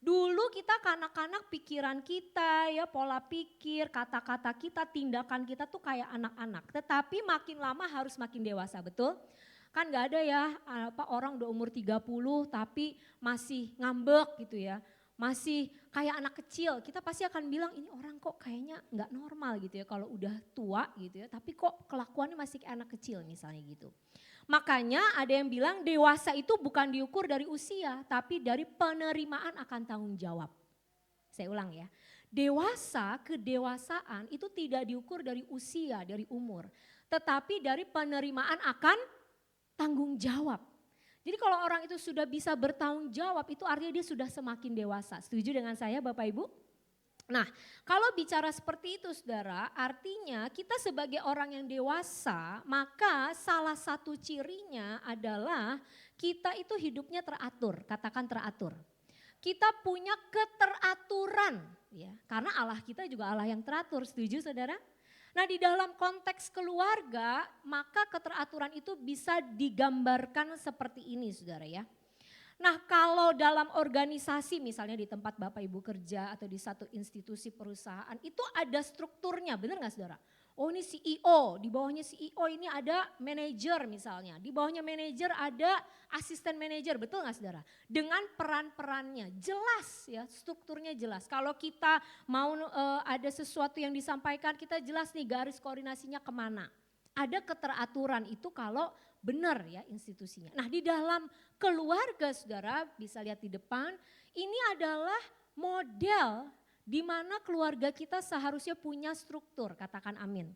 Dulu kita kanak-kanak pikiran kita ya, pola pikir, kata-kata kita, tindakan kita tuh kayak anak-anak. Tetapi makin lama harus makin dewasa, betul? Kan gak ada ya orang udah umur 30 tapi masih ngambek gitu ya. Masih kayak anak kecil, kita pasti akan bilang ini orang kok kayaknya nggak normal gitu ya kalau udah tua gitu ya, tapi kok kelakuannya masih kayak anak kecil misalnya gitu. Makanya ada yang bilang dewasa itu bukan diukur dari usia, tapi dari penerimaan akan tanggung jawab. Saya ulang ya, dewasa, kedewasaan itu tidak diukur dari usia, dari umur, tetapi dari penerimaan akan tanggung jawab. Jadi kalau orang itu sudah bisa bertanggung jawab itu artinya dia sudah semakin dewasa. Setuju dengan saya Bapak Ibu? Nah kalau bicara seperti itu saudara, artinya kita sebagai orang yang dewasa maka salah satu cirinya adalah kita itu hidupnya teratur, katakan teratur. Kita punya keteraturan ya, karena Allah kita juga Allah yang teratur, setuju saudara? Nah di dalam konteks keluarga maka keteraturan itu bisa digambarkan seperti ini saudara ya. Nah kalau dalam organisasi misalnya di tempat Bapak Ibu kerja atau di satu institusi perusahaan itu ada strukturnya, benar gak saudara? Oh ini CEO, di bawahnya CEO ini ada manajer misalnya, di bawahnya manajer ada asisten manajer, betul gak saudara? Dengan peran-perannya jelas ya, strukturnya jelas. Kalau kita mau ada sesuatu yang disampaikan kita jelas nih garis koordinasinya kemana. Ada keteraturan itu kalau benar ya institusinya. Nah di dalam keluarga saudara bisa lihat di depan, ini adalah model Di mana keluarga kita seharusnya punya struktur, katakan amin.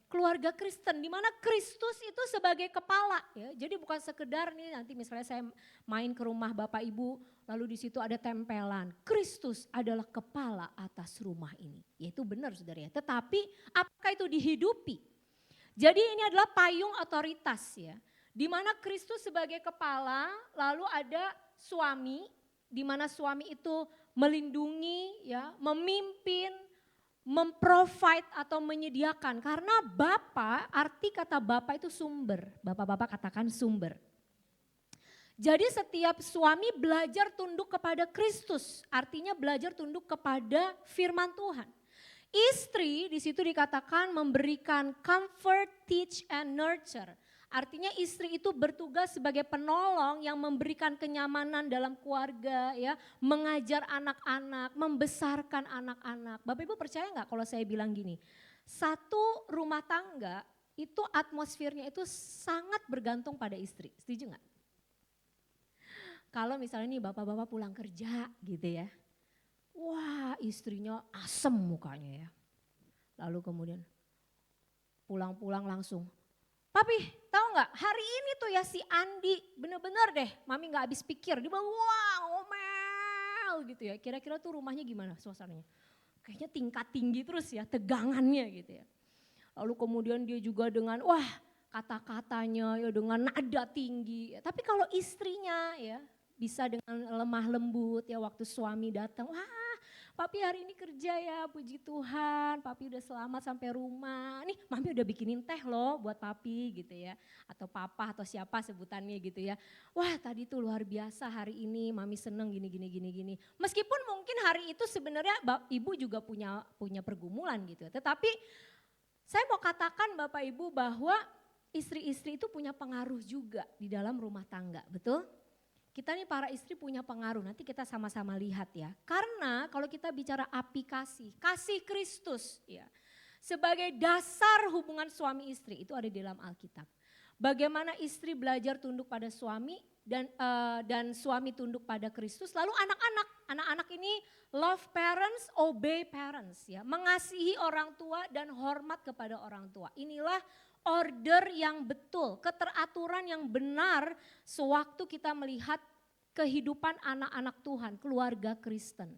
Keluarga Kristen, di mana Kristus itu sebagai kepala. Ya. Jadi bukan sekedar nih nanti misalnya saya main ke rumah Bapak Ibu, lalu di situ ada tempelan. Kristus adalah kepala atas rumah ini. Ya itu benar saudara ya, tetapi apakah itu dihidupi? Jadi ini adalah payung otoritas ya. Di mana Kristus sebagai kepala, lalu ada suami, di mana suami itu melindungi, ya, memimpin, memprovide atau menyediakan. Karena Bapa, arti kata Bapa itu sumber. Bapak-bapak katakan sumber. Jadi setiap suami belajar tunduk kepada Kristus, artinya belajar tunduk kepada firman Tuhan. Istri di situ dikatakan memberikan comfort, teach and nurture. Artinya istri itu bertugas sebagai penolong yang memberikan kenyamanan dalam keluarga, ya, mengajar anak-anak, membesarkan anak-anak. Bapak Ibu percaya nggak kalau saya bilang gini, satu rumah tangga itu atmosfernya itu sangat bergantung pada istri, setuju nggak? Kalau misalnya nih bapak-bapak pulang kerja gitu ya, wah istrinya asem mukanya ya. Lalu kemudian pulang-pulang langsung, Papi tahu nggak hari ini tuh ya si Andi bener-bener deh mami nggak habis pikir. Dia bilang wah ngomel gitu ya. Kira-kira tuh rumahnya gimana suasananya? Kayaknya tingkat tinggi terus ya tegangannya gitu ya. Lalu kemudian dia juga dengan wah kata-katanya ya dengan nada tinggi. Tapi kalau istrinya ya bisa dengan lemah lembut ya waktu suami datang. Wah Papi hari ini kerja ya, puji Tuhan. Papi udah selamat sampai rumah. Nih Mami udah bikinin teh loh buat Papi gitu ya. Atau Papa atau siapa sebutannya gitu ya. Wah tadi tuh luar biasa hari ini Mami seneng gini. Meskipun mungkin hari itu sebenarnya Ibu juga punya pergumulan gitu. Tetapi saya mau katakan Bapak Ibu bahwa istri-istri itu punya pengaruh juga di dalam rumah tangga, betul? Kita nih para istri punya pengaruh, nanti kita sama-sama lihat ya. Karena kalau kita bicara aplikasi, kasih Kristus ya. Sebagai dasar hubungan suami istri itu ada di dalam Alkitab. Bagaimana istri belajar tunduk pada suami dan suami tunduk pada Kristus. Lalu anak-anak ini love parents, obey parents ya. Mengasihi orang tua dan hormat kepada orang tua. Inilah order yang betul, keteraturan yang benar sewaktu kita melihat kehidupan anak-anak Tuhan, keluarga Kristen.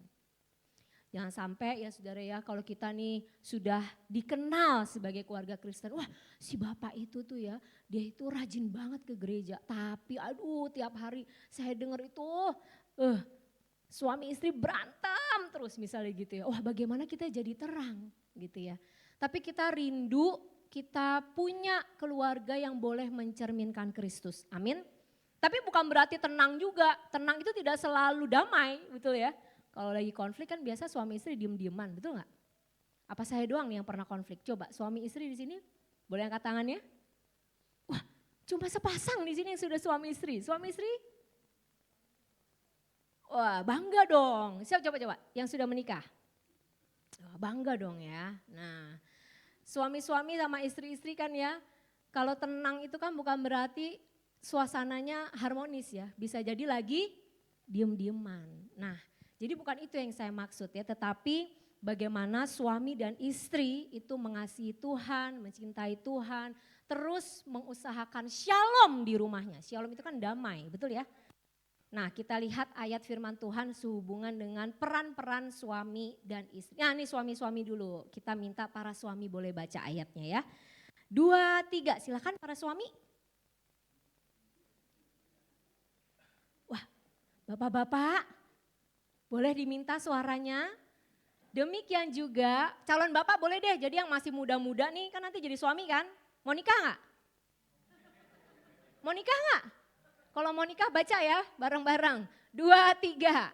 Jangan sampai ya saudara ya kalau kita nih sudah dikenal sebagai keluarga Kristen. Wah si bapak itu tuh ya dia itu rajin banget ke gereja. Tapi aduh tiap hari saya dengar itu suami istri berantem terus misalnya gitu ya. Wah bagaimana kita jadi terang gitu ya. Tapi kita rindu kita punya keluarga yang boleh mencerminkan Kristus. Amin. Tapi bukan berarti tenang juga. Tenang itu tidak selalu damai, betul ya. Kalau lagi konflik kan biasa suami istri diem-dieman, betul nggak? Apa saya doang nih yang pernah konflik? Coba suami istri di sini boleh angkat tangannya? Wah, cuma sepasang di sini yang sudah suami istri. Suami istri? Wah, bangga dong. Siapa coba yang sudah menikah? Oh, bangga dong ya. Nah, suami-suami sama istri-istri kan ya, kalau tenang itu kan bukan berarti suasananya harmonis ya. Bisa jadi lagi diem-dieman. Nah jadi bukan itu yang saya maksud ya. Tetapi bagaimana suami dan istri itu mengasihi Tuhan, mencintai Tuhan. Terus mengusahakan shalom di rumahnya. Shalom itu kan damai, betul ya. Nah kita lihat ayat firman Tuhan sehubungan dengan peran-peran suami dan istri. Nah ini suami-suami dulu, kita minta para suami boleh baca ayatnya ya. 2, 3 silakan para suami. Wah bapak-bapak boleh diminta suaranya. Demikian juga calon bapak boleh deh jadi yang masih muda-muda nih kan nanti jadi suami kan. Mau nikah gak? Mau nikah gak? Kalau mau nikah baca ya bareng-bareng. 2, 3.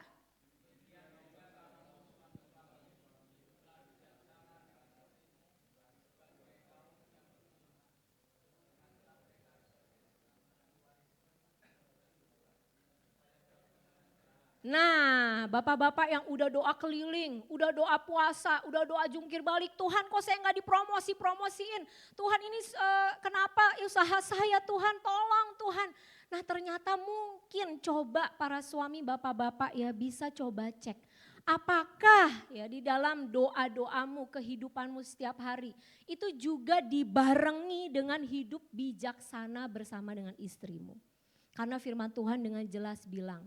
Nah bapak-bapak yang udah doa keliling, udah doa puasa, udah doa jungkir balik. Tuhan kok saya gak dipromosi-promosiin. Tuhan ini kenapa usaha saya Tuhan tolong Tuhan. Nah ternyata mungkin coba para suami bapak-bapak ya bisa coba cek. Apakah ya di dalam doa-doamu, kehidupanmu setiap hari itu juga dibarengi dengan hidup bijaksana bersama dengan istrimu? Karena firman Tuhan dengan jelas bilang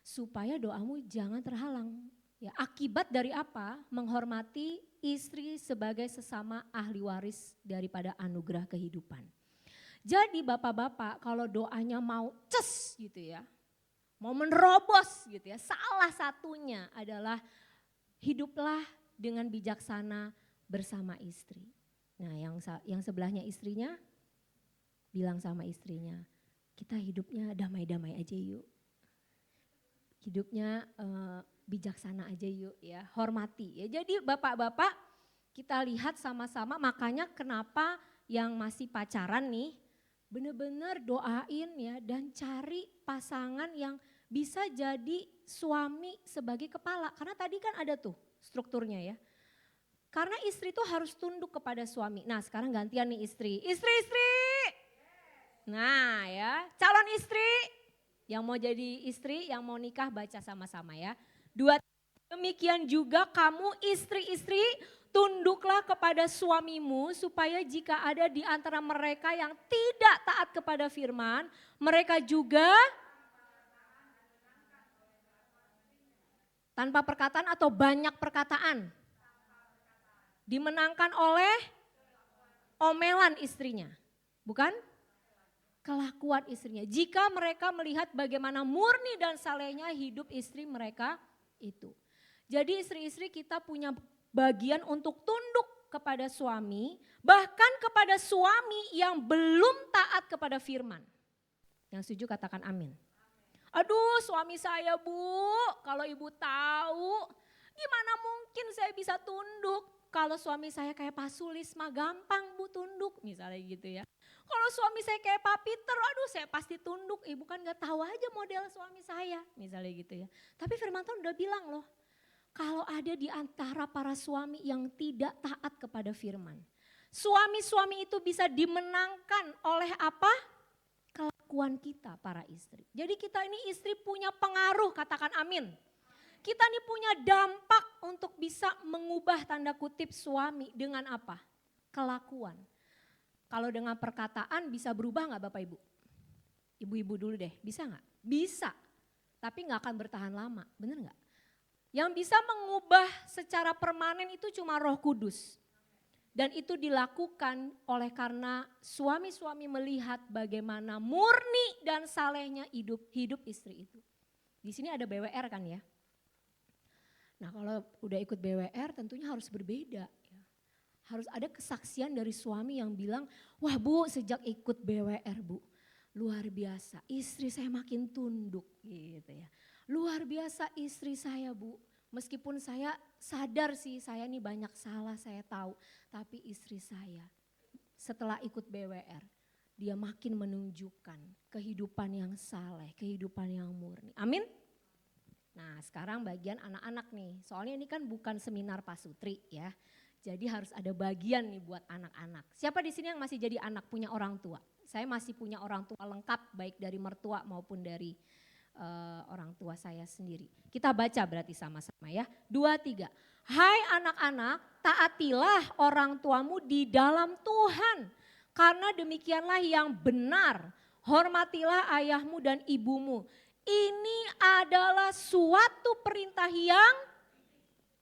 supaya doamu jangan terhalang. Ya, akibat dari apa? Menghormati istri sebagai sesama ahli waris daripada anugerah kehidupan. Jadi bapak-bapak kalau doanya mau gitu ya, mau menerobos gitu ya, salah satunya adalah hiduplah dengan bijaksana bersama istri. Nah yang sebelahnya istrinya bilang sama istrinya, kita hidupnya damai-damai aja yuk. Hidupnya bijaksana aja yuk ya, hormati ya. Jadi bapak-bapak kita lihat sama-sama, makanya kenapa yang masih pacaran nih benar-benar doain ya dan cari pasangan yang bisa jadi suami sebagai kepala. Karena tadi kan ada tuh strukturnya ya. Karena istri tuh harus tunduk kepada suami. Nah sekarang gantian nih istri. Istri-istri. Nah ya, calon istri yang mau jadi istri, yang mau nikah baca sama-sama ya. Demikian juga kamu istri-istri tunduklah kepada suamimu supaya jika ada di antara mereka yang tidak taat kepada firman, mereka juga tanpa perkataan atau banyak perkataan dimenangkan oleh omelan istrinya, bukan kelakuan istrinya. Jika mereka melihat bagaimana murni dan salehnya hidup istri mereka itu. Jadi istri-istri kita punya bagian untuk tunduk kepada suami, bahkan kepada suami yang belum taat kepada firman. Yang setuju katakan amin. Aduh suami saya bu, kalau ibu tahu gimana mungkin saya bisa tunduk. Kalau suami saya kayak Pak Sulis mah gampang bu tunduk misalnya gitu ya. Kalau suami saya kayak Pak Peter, aduh saya pasti tunduk. Ibu kan gak tahu aja model suami saya misalnya gitu ya. Tapi firman Tuhan udah bilang loh. Kalau ada di antara para suami yang tidak taat kepada firman. Suami-suami itu bisa dimenangkan oleh apa? Kelakuan kita para istri. Jadi kita ini istri punya pengaruh, katakan amin. Kita ini punya dampak untuk bisa mengubah tanda kutip suami dengan apa? Kelakuan. Kalau dengan perkataan bisa berubah gak Bapak Ibu? Ibu-ibu dulu deh, bisa gak? Bisa, tapi gak akan bertahan lama, bener gak? Yang bisa mengubah secara permanen itu cuma Roh Kudus. Dan itu dilakukan oleh karena suami-suami melihat bagaimana murni dan salehnya hidup istri itu. Di sini ada BWR kan ya. Nah kalau udah ikut BWR tentunya harus berbeda. Ya. Harus ada kesaksian dari suami yang bilang, wah bu sejak ikut BWR bu, luar biasa istri saya makin tunduk gitu ya. Luar biasa istri saya bu, meskipun saya sadar sih saya ini banyak salah saya tahu. Tapi istri saya setelah ikut BWR dia makin menunjukkan kehidupan yang saleh, kehidupan yang murni. Amin. Nah sekarang bagian anak-anak nih, soalnya ini kan bukan seminar pasutri ya. Jadi harus ada bagian nih buat anak-anak. Siapa di sini yang masih jadi anak punya orang tua? Saya masih punya orang tua lengkap baik dari mertua maupun dari orang tua saya sendiri. Kita baca berarti sama-sama ya. 2, 3. Hai anak-anak, taatilah orang tuamu di dalam Tuhan. Karena demikianlah yang benar. Hormatilah ayahmu dan ibumu. Ini adalah suatu perintah yang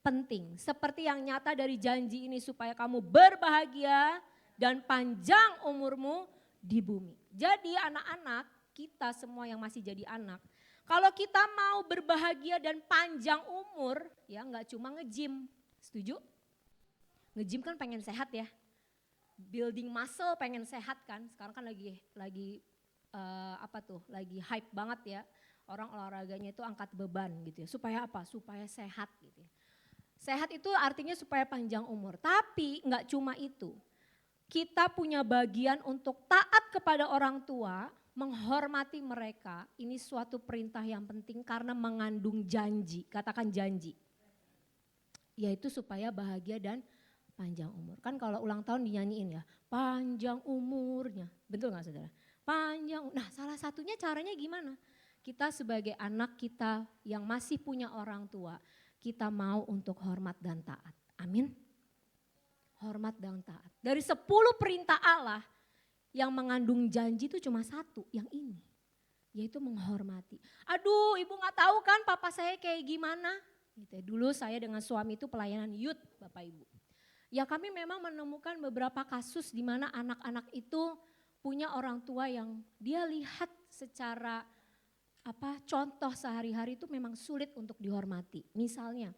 penting. Seperti yang nyata dari janji ini supaya kamu berbahagia dan panjang umurmu di bumi. Jadi anak-anak, kita semua yang masih jadi anak, kalau kita mau berbahagia dan panjang umur, ya nggak cuma nge-gym, setuju? Nge-gym kan pengen sehat ya, building muscle pengen sehat kan. Sekarang kan lagi lagi hype banget ya. Orang olahraganya itu angkat beban gitu ya. Supaya apa? Supaya sehat gitu ya. Sehat itu artinya supaya panjang umur. Tapi nggak cuma itu. Kita punya bagian untuk taat kepada orang tua, menghormati mereka, ini suatu perintah yang penting karena mengandung janji, katakan janji. Yaitu supaya bahagia dan panjang umur. Kan kalau ulang tahun dinyanyiin ya, panjang umurnya, betul gak saudara? Panjang, nah salah satunya caranya gimana? Kita sebagai anak kita yang masih punya orang tua, kita mau untuk hormat dan taat. Amin. Hormat dan taat. Dari 10 perintah Allah yang mengandung janji itu cuma satu, yang ini. Yaitu menghormati. Aduh, ibu gak tahu kan papa saya kayak gimana. Gitu ya. Dulu saya dengan suami itu pelayanan youth Bapak Ibu. Ya kami memang menemukan beberapa kasus di mana anak-anak itu punya orang tua yang dia lihat secara contoh sehari-hari itu memang sulit untuk dihormati. Misalnya,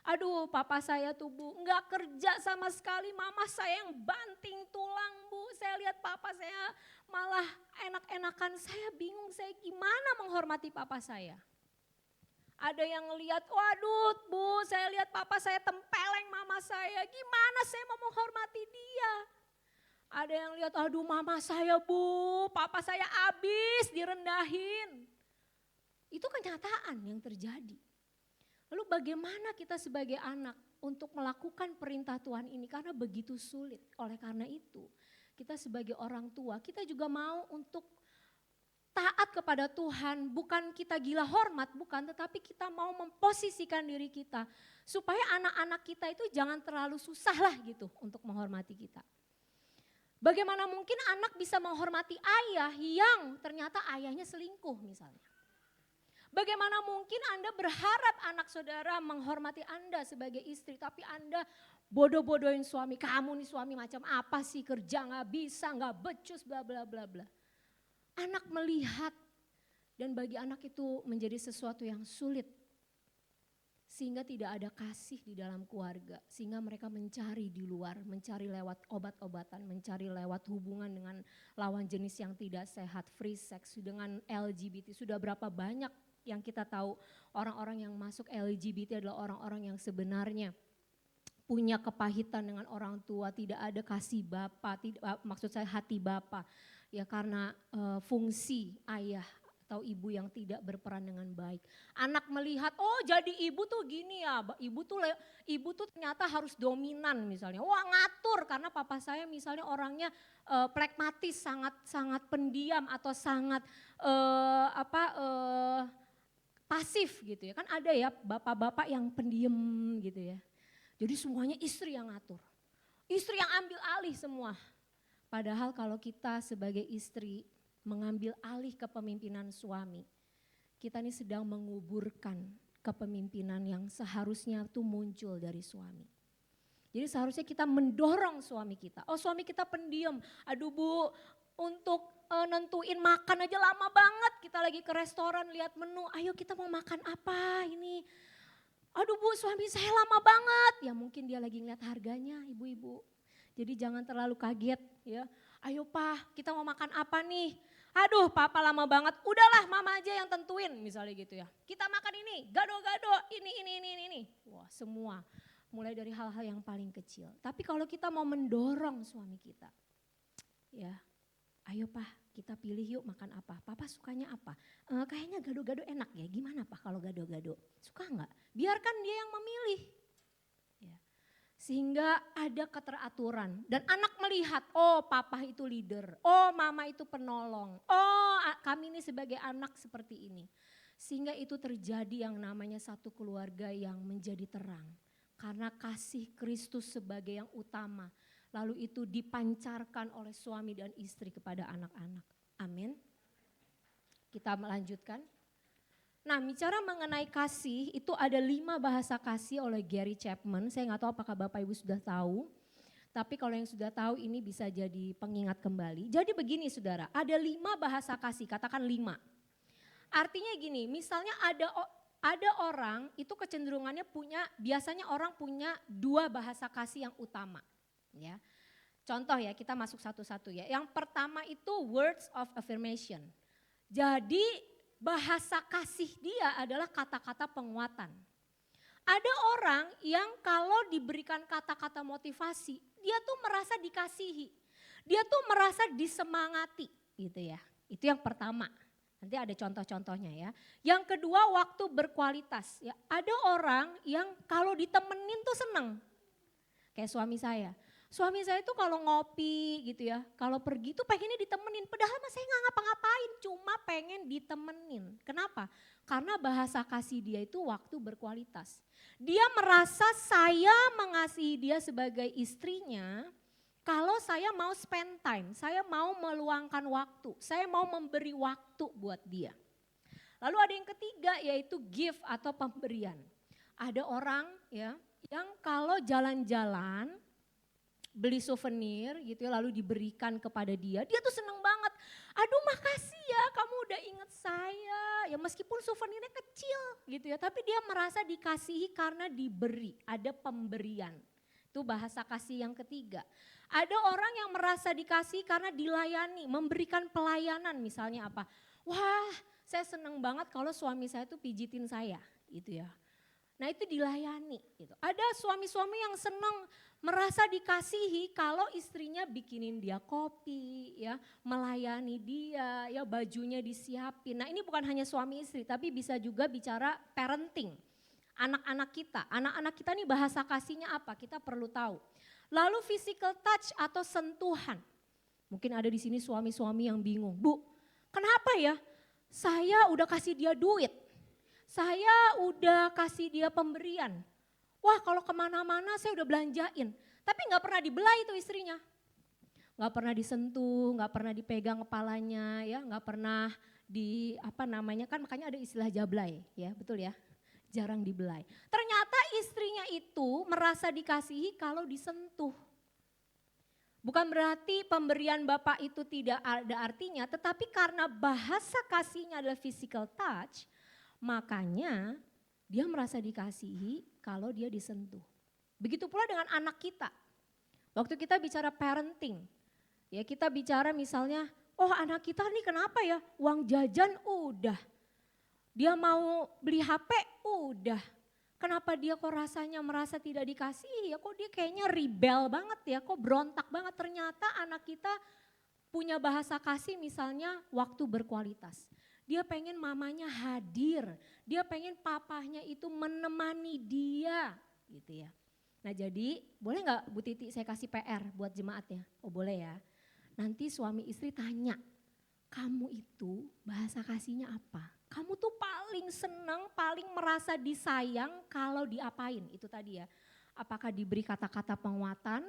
aduh papa saya tuh bu nggak kerja sama sekali, mama saya yang banting tulang bu. Saya lihat papa saya malah enak-enakan, saya bingung saya gimana menghormati papa saya. Ada yang ngelihat, waduh bu saya lihat papa saya tempeleng mama saya, gimana saya mau menghormati dia. Ada yang lihat, aduh mama saya bu, papa saya abis direndahin. Itu kenyataan yang terjadi. Lalu bagaimana kita sebagai anak untuk melakukan perintah Tuhan ini karena begitu sulit. Oleh karena itu kita sebagai orang tua kita juga mau untuk taat kepada Tuhan. Bukan kita gila hormat, bukan, tetapi kita mau memposisikan diri kita supaya anak-anak kita itu jangan terlalu susah lah gitu untuk menghormati kita. Bagaimana mungkin anak bisa menghormati ayah yang ternyata ayahnya selingkuh misalnya. Bagaimana mungkin Anda berharap anak saudara menghormati Anda sebagai istri, tapi Anda bodoh-bodohin suami. Kamu nih suami macam apa sih, kerja gak bisa, gak becus, bla bla bla bla. Anak melihat dan bagi anak itu menjadi sesuatu yang sulit. Sehingga tidak ada kasih di dalam keluarga, sehingga mereka mencari di luar, mencari lewat obat-obatan, mencari lewat hubungan dengan lawan jenis yang tidak sehat, free sex, dengan LGBT. Sudah berapa banyak yang kita tahu orang-orang yang masuk LGBT adalah orang-orang yang sebenarnya punya kepahitan dengan orang tua, tidak ada kasih bapa, maksud saya hati bapa, ya karena fungsi ayah atau ibu yang tidak berperan dengan baik. Anak melihat, oh jadi ibu tuh gini ya, ibu tuh ternyata harus dominan misalnya. Wah ngatur karena papa saya misalnya orangnya pragmatis, sangat pendiam atau sangat pasif gitu ya. Kan ada ya bapak-bapak yang pendiam gitu ya. Jadi semuanya istri yang ngatur. Istri yang ambil alih semua. Padahal kalau kita sebagai istri mengambil alih kepemimpinan suami, kita ini sedang menguburkan kepemimpinan yang seharusnya tuh muncul dari suami. Jadi seharusnya kita mendorong suami kita. Oh suami kita pendiam, aduh bu untuk nentuin makan aja lama banget. Kita lagi ke restoran lihat menu, ayo kita mau makan apa ini. Aduh bu suami saya lama banget. Ya mungkin dia lagi ngeliat harganya ibu-ibu. Jadi jangan terlalu kaget ya. Ayo pak kita mau makan apa nih. Aduh papa lama banget, udahlah mama aja yang tentuin misalnya gitu ya. Kita makan ini, gado-gado, ini. Wah semua mulai dari hal-hal yang paling kecil. Tapi kalau kita mau mendorong suami kita, ya ayo pak kita pilih yuk makan apa. Papa sukanya apa? Kayaknya gado-gado enak ya, gimana pak kalau gado-gado? Suka nggak? Biarkan dia yang memilih. Ya. Sehingga ada keteraturan dan anak melihat, oh papa itu leader, oh mama itu penolong, oh kami ini sebagai anak seperti ini. Sehingga itu terjadi yang namanya satu keluarga yang menjadi terang. Karena kasih Kristus sebagai yang utama, lalu itu dipancarkan oleh suami dan istri kepada anak-anak. Amin. Kita melanjutkan. Nah bicara mengenai kasih itu ada 5 bahasa kasih oleh Gary Chapman. Saya nggak tahu apakah Bapak Ibu sudah tahu. Tapi kalau yang sudah tahu ini bisa jadi pengingat kembali. Jadi begini saudara, ada 5 bahasa kasih, katakan 5. Artinya gini, misalnya ada orang itu kecenderungannya biasanya orang punya 2 bahasa kasih yang utama. Ya. Contoh ya kita masuk satu-satu ya. Yang pertama itu words of affirmation. Jadi bahasa kasih dia adalah kata-kata penguatan. Ada orang yang kalau diberikan kata-kata motivasi, dia tuh merasa dikasihi. Dia tuh merasa disemangati gitu ya. Itu yang pertama. Nanti ada contoh-contohnya ya. Yang kedua waktu berkualitas. Ya, ada orang yang kalau ditemenin tuh seneng. Kayak suami saya. Suami saya tuh kalau ngopi gitu ya, kalau pergi tuh pengennya ditemenin. Padahal mah saya nggak ngapa-ngapain, cuma pengen ditemenin. Kenapa? Karena bahasa kasih dia itu waktu berkualitas. Dia merasa saya mengasihi dia sebagai istrinya kalau saya mau spend time, saya mau meluangkan waktu, saya mau memberi waktu buat dia. Lalu ada yang ketiga yaitu gift atau pemberian. Ada orang ya yang kalau jalan-jalan beli souvenir gitu ya lalu diberikan kepada dia, dia tuh seneng banget. Aduh makasih ya kamu udah inget saya, ya meskipun souvenirnya kecil gitu ya, tapi dia merasa dikasihi karena diberi, ada pemberian. Itu bahasa kasih yang ketiga. Ada orang yang merasa dikasihi karena dilayani, memberikan pelayanan misalnya apa. Wah saya seneng banget kalau suami saya tuh pijitin saya gitu ya. Nah itu dilayani gitu. Ada suami-suami yang senang merasa dikasihi kalau istrinya bikinin dia kopi ya, melayani dia ya, bajunya disiapin. Nah ini bukan hanya suami istri tapi bisa juga bicara parenting. Anak-anak kita, anak-anak kita nih bahasa kasihnya apa? Kita perlu tahu. Lalu physical touch atau sentuhan. Mungkin ada di sini suami-suami yang bingung, Bu, kenapa ya? Saya udah kasih dia duit, saya udah kasih dia pemberian. Wah kalau kemana-mana saya udah belanjain, tapi gak pernah dibelai itu istrinya. Gak pernah disentuh, gak pernah dipegang kepalanya, ya, gak pernah di apa namanya, kan makanya ada istilah jablay, ya betul ya. Jarang dibelai. Ternyata istrinya itu merasa dikasihi kalau disentuh. Bukan berarti pemberian Bapak itu tidak ada artinya, tetapi karena bahasa kasihnya adalah physical touch, makanya dia merasa dikasihi kalau dia disentuh. Begitu pula dengan anak kita. Waktu kita bicara parenting, ya kita bicara misalnya, oh anak kita nih kenapa ya, uang jajan udah. Dia mau beli HP udah. Kenapa dia kok rasanya merasa tidak dikasihi ya, kok dia kayaknya rebel banget ya, kok berontak banget. Ternyata anak kita punya bahasa kasih misalnya waktu berkualitas. Dia pengen mamanya hadir, dia pengen papahnya itu menemani dia gitu ya. Nah jadi boleh gak Bu Titi saya kasih PR buat jemaatnya? Oh boleh ya. Nanti suami istri tanya, kamu itu bahasa kasihnya apa? Kamu tuh paling senang, paling merasa disayang kalau diapain, itu tadi ya. Apakah diberi kata-kata penguatan,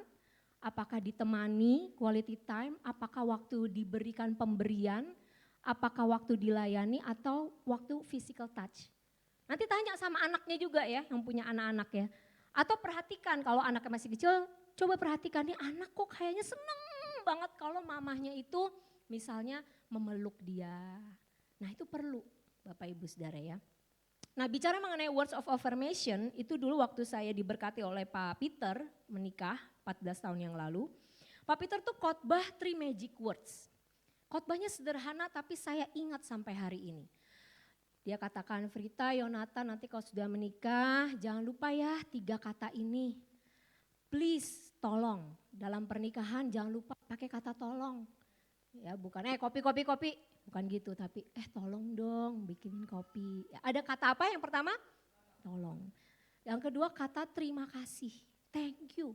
apakah ditemani quality time, apakah waktu diberikan pemberian, apakah waktu dilayani atau waktu physical touch. Nanti tanya sama anaknya juga ya, yang punya anak-anak ya. Atau perhatikan kalau anaknya masih kecil, coba perhatikan nih anak kok kayaknya seneng banget kalau mamahnya itu misalnya memeluk dia. Nah itu perlu. Bapak Ibu Saudara ya. Nah bicara mengenai words of affirmation itu dulu waktu saya diberkati oleh Pak Peter menikah 14 tahun yang lalu. Pak Peter tuh khotbah 3 magic words. Khotbahnya sederhana tapi saya ingat sampai hari ini. Dia katakan Frita, Yonatan nanti kalau sudah menikah jangan lupa ya 3 kata ini. Please tolong dalam pernikahan jangan lupa pakai kata tolong. Ya bukan kopi. Bukan gitu tapi tolong dong bikinin kopi. Ada kata apa yang pertama? Tolong. Yang kedua kata terima kasih. Thank you.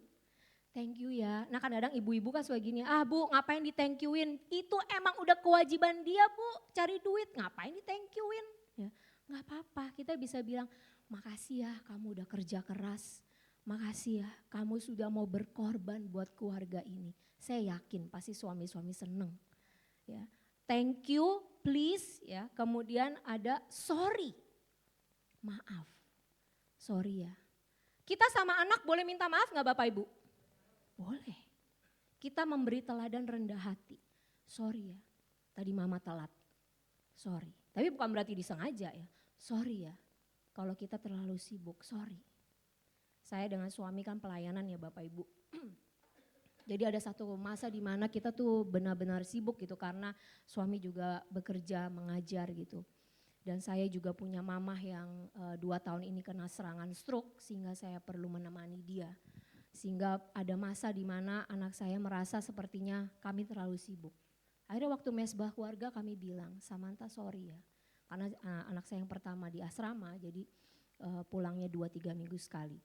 Thank you ya. Nah kadang-kadang ibu-ibu kan suka gini, Bu ngapain di thank you-in? Itu emang udah kewajiban dia Bu cari duit, ngapain di thank you-in? Ya, gak apa-apa kita bisa bilang makasih ya kamu udah kerja keras. Makasih ya kamu sudah mau berkorban buat keluarga ini. Saya yakin pasti suami-suami seneng. Ya. Thank you, please ya. Kemudian ada sorry. Maaf. Sorry ya. Kita sama anak boleh minta maaf gak Bapak Ibu? Boleh. Kita memberi teladan rendah hati. Sorry ya. Tadi mama telat. Sorry. Tapi bukan berarti disengaja ya. Sorry ya. Kalau kita terlalu sibuk, sorry. Saya dengan suami kan pelayanan ya Bapak Ibu. Jadi ada satu masa di mana kita tuh benar-benar sibuk gitu karena suami juga bekerja, mengajar gitu. Dan saya juga punya mamah yang 2 tahun ini kena serangan stroke sehingga saya perlu menemani dia. Sehingga ada masa di mana anak saya merasa sepertinya kami terlalu sibuk. Akhirnya waktu mesbah keluarga kami bilang, Samantha sorry ya. Karena anak saya yang pertama di asrama jadi pulangnya 2-3 minggu sekali.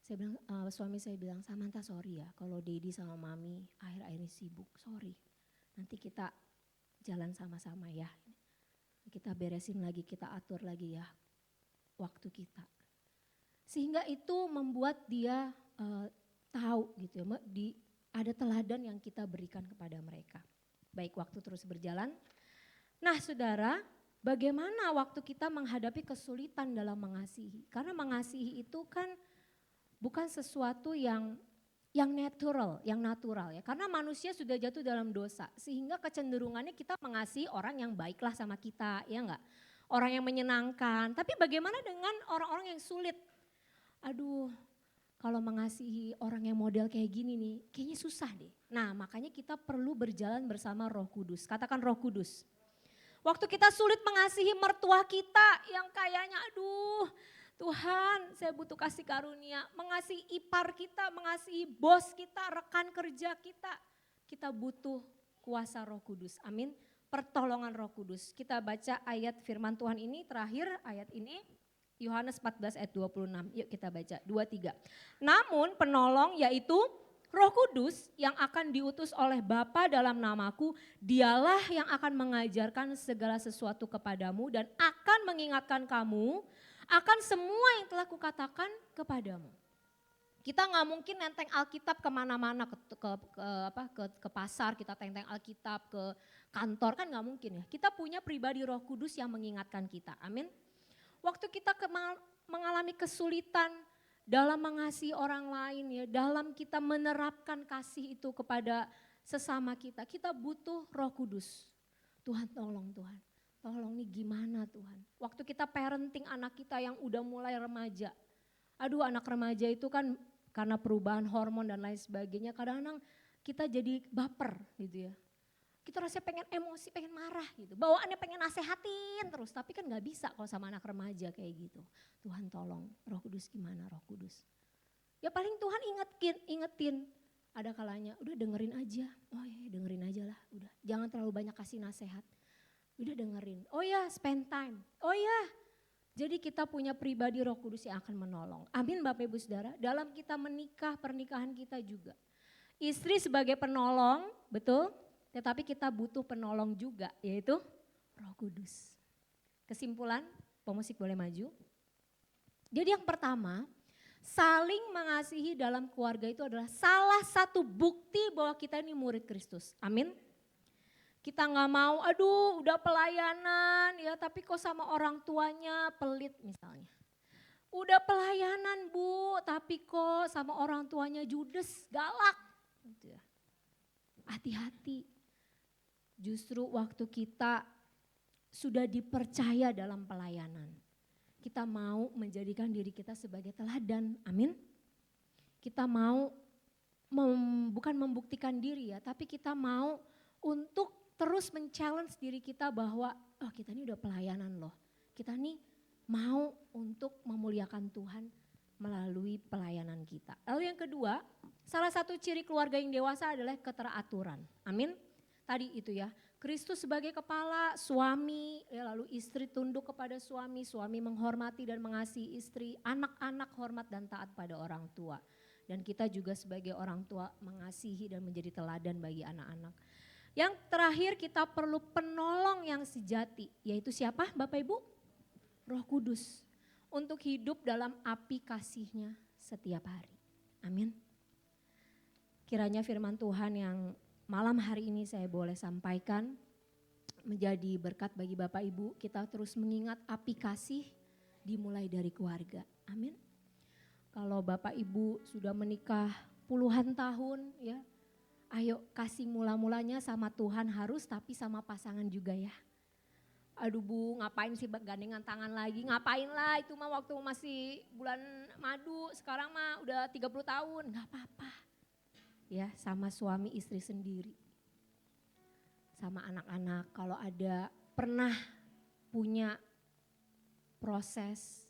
Saya bilang, suami saya bilang, Samantha sorry ya kalau Dedi sama Mami akhir-akhir ini sibuk, sorry. Nanti kita jalan sama-sama ya. Kita beresin lagi, kita atur lagi ya waktu kita. Sehingga itu membuat dia tahu gitu ya, ada teladan yang kita berikan kepada mereka. Baik, waktu terus berjalan. Nah saudara, bagaimana waktu kita menghadapi kesulitan dalam mengasihi? Karena mengasihi itu kan bukan sesuatu yang natural ya. Karena manusia sudah jatuh dalam dosa, sehingga kecenderungannya kita mengasihi orang yang baiklah sama kita, ya enggak? Orang yang menyenangkan, tapi bagaimana dengan orang-orang yang sulit? Aduh, kalau mengasihi orang yang model kayak gini nih, kayaknya susah deh. Nah makanya kita perlu berjalan bersama Roh Kudus, katakan Roh Kudus. Waktu kita sulit mengasihi mertua kita yang kayaknya aduh Tuhan saya butuh kasih karunia. Mengasihi ipar kita, mengasihi bos kita, rekan kerja kita. Kita butuh kuasa Roh Kudus, amin. Pertolongan Roh Kudus. Kita baca ayat firman Tuhan ini terakhir ayat ini. Yohanes 14 ayat 26, yuk kita baca 23. Namun penolong yaitu Roh Kudus yang akan diutus oleh Bapa dalam namaku, dialah yang akan mengajarkan segala sesuatu kepadamu dan akan mengingatkan kamu akan semua yang telah kukatakan kepadamu. Kita nggak mungkin nenteng Alkitab kemana-mana, ke pasar kita tenteng Alkitab, ke kantor kan nggak mungkin ya. Kita punya pribadi Roh Kudus yang mengingatkan kita, amin. Waktu kita mengalami kesulitan dalam mengasihi orang lain ya, dalam kita menerapkan kasih itu kepada sesama kita, kita butuh Roh Kudus. Tuhan tolong Tuhan, tolong nih gimana Tuhan. Waktu kita parenting anak kita yang udah mulai remaja, aduh anak remaja itu kan karena perubahan hormon dan lain sebagainya, kadang-kadang kita jadi baper gitu ya. Kita rasanya pengen emosi, pengen marah gitu. Bawaannya pengen nasehatin terus, tapi kan gak bisa kalau sama anak remaja kayak gitu. Tuhan tolong, Roh Kudus gimana Roh Kudus? Ya paling Tuhan ingetin. Ada kalanya, udah dengerin aja. Oh ya dengerin aja lah, udah. Jangan terlalu banyak kasih nasehat. Udah dengerin. Oh ya spend time. Oh ya. Jadi kita punya pribadi Roh Kudus yang akan menolong. Amin Bapak Ibu Saudara. Dalam kita menikah, pernikahan kita juga. Istri sebagai penolong, betul? Tetapi kita butuh penolong juga, yaitu Roh Kudus. Kesimpulan, pemusik boleh maju. Jadi yang pertama, saling mengasihi dalam keluarga itu adalah salah satu bukti bahwa kita ini murid Kristus. Amin. Kita nggak mau, aduh udah pelayanan ya tapi kok sama orang tuanya pelit misalnya. Udah pelayanan Bu, tapi kok sama orang tuanya judes, galak. Gitu ya. Hati-hati. Justru waktu kita sudah dipercaya dalam pelayanan, kita mau menjadikan diri kita sebagai teladan, amin. Kita mau bukan membuktikan diri ya, tapi kita mau untuk terus men-challenge diri kita bahwa oh kita ini udah pelayanan loh. Kita nih mau untuk memuliakan Tuhan melalui pelayanan kita. Lalu yang kedua, salah satu ciri keluarga yang dewasa adalah keteraturan, amin. Tadi itu ya, Kristus sebagai kepala, suami, ya lalu istri tunduk kepada suami, suami menghormati dan mengasihi istri, anak-anak hormat dan taat pada orang tua. Dan kita juga sebagai orang tua mengasihi dan menjadi teladan bagi anak-anak. Yang terakhir kita perlu penolong yang sejati, yaitu siapa Bapak Ibu? Roh Kudus, untuk hidup dalam api kasih-Nya setiap hari. Amin. Kiranya firman Tuhan yang malam hari ini saya boleh sampaikan menjadi berkat bagi Bapak Ibu. Kita terus mengingat api kasih dimulai dari keluarga. Amin. Kalau Bapak Ibu sudah menikah puluhan tahun ya, ayo kasih mula-mulanya sama Tuhan harus tapi sama pasangan juga ya. Aduh Bu ngapain sih gandengan tangan lagi, ngapain lah itu mah waktu masih bulan madu, sekarang mah udah 30 tahun, gak apa-apa. Ya sama suami istri sendiri, sama anak-anak kalau ada pernah punya proses,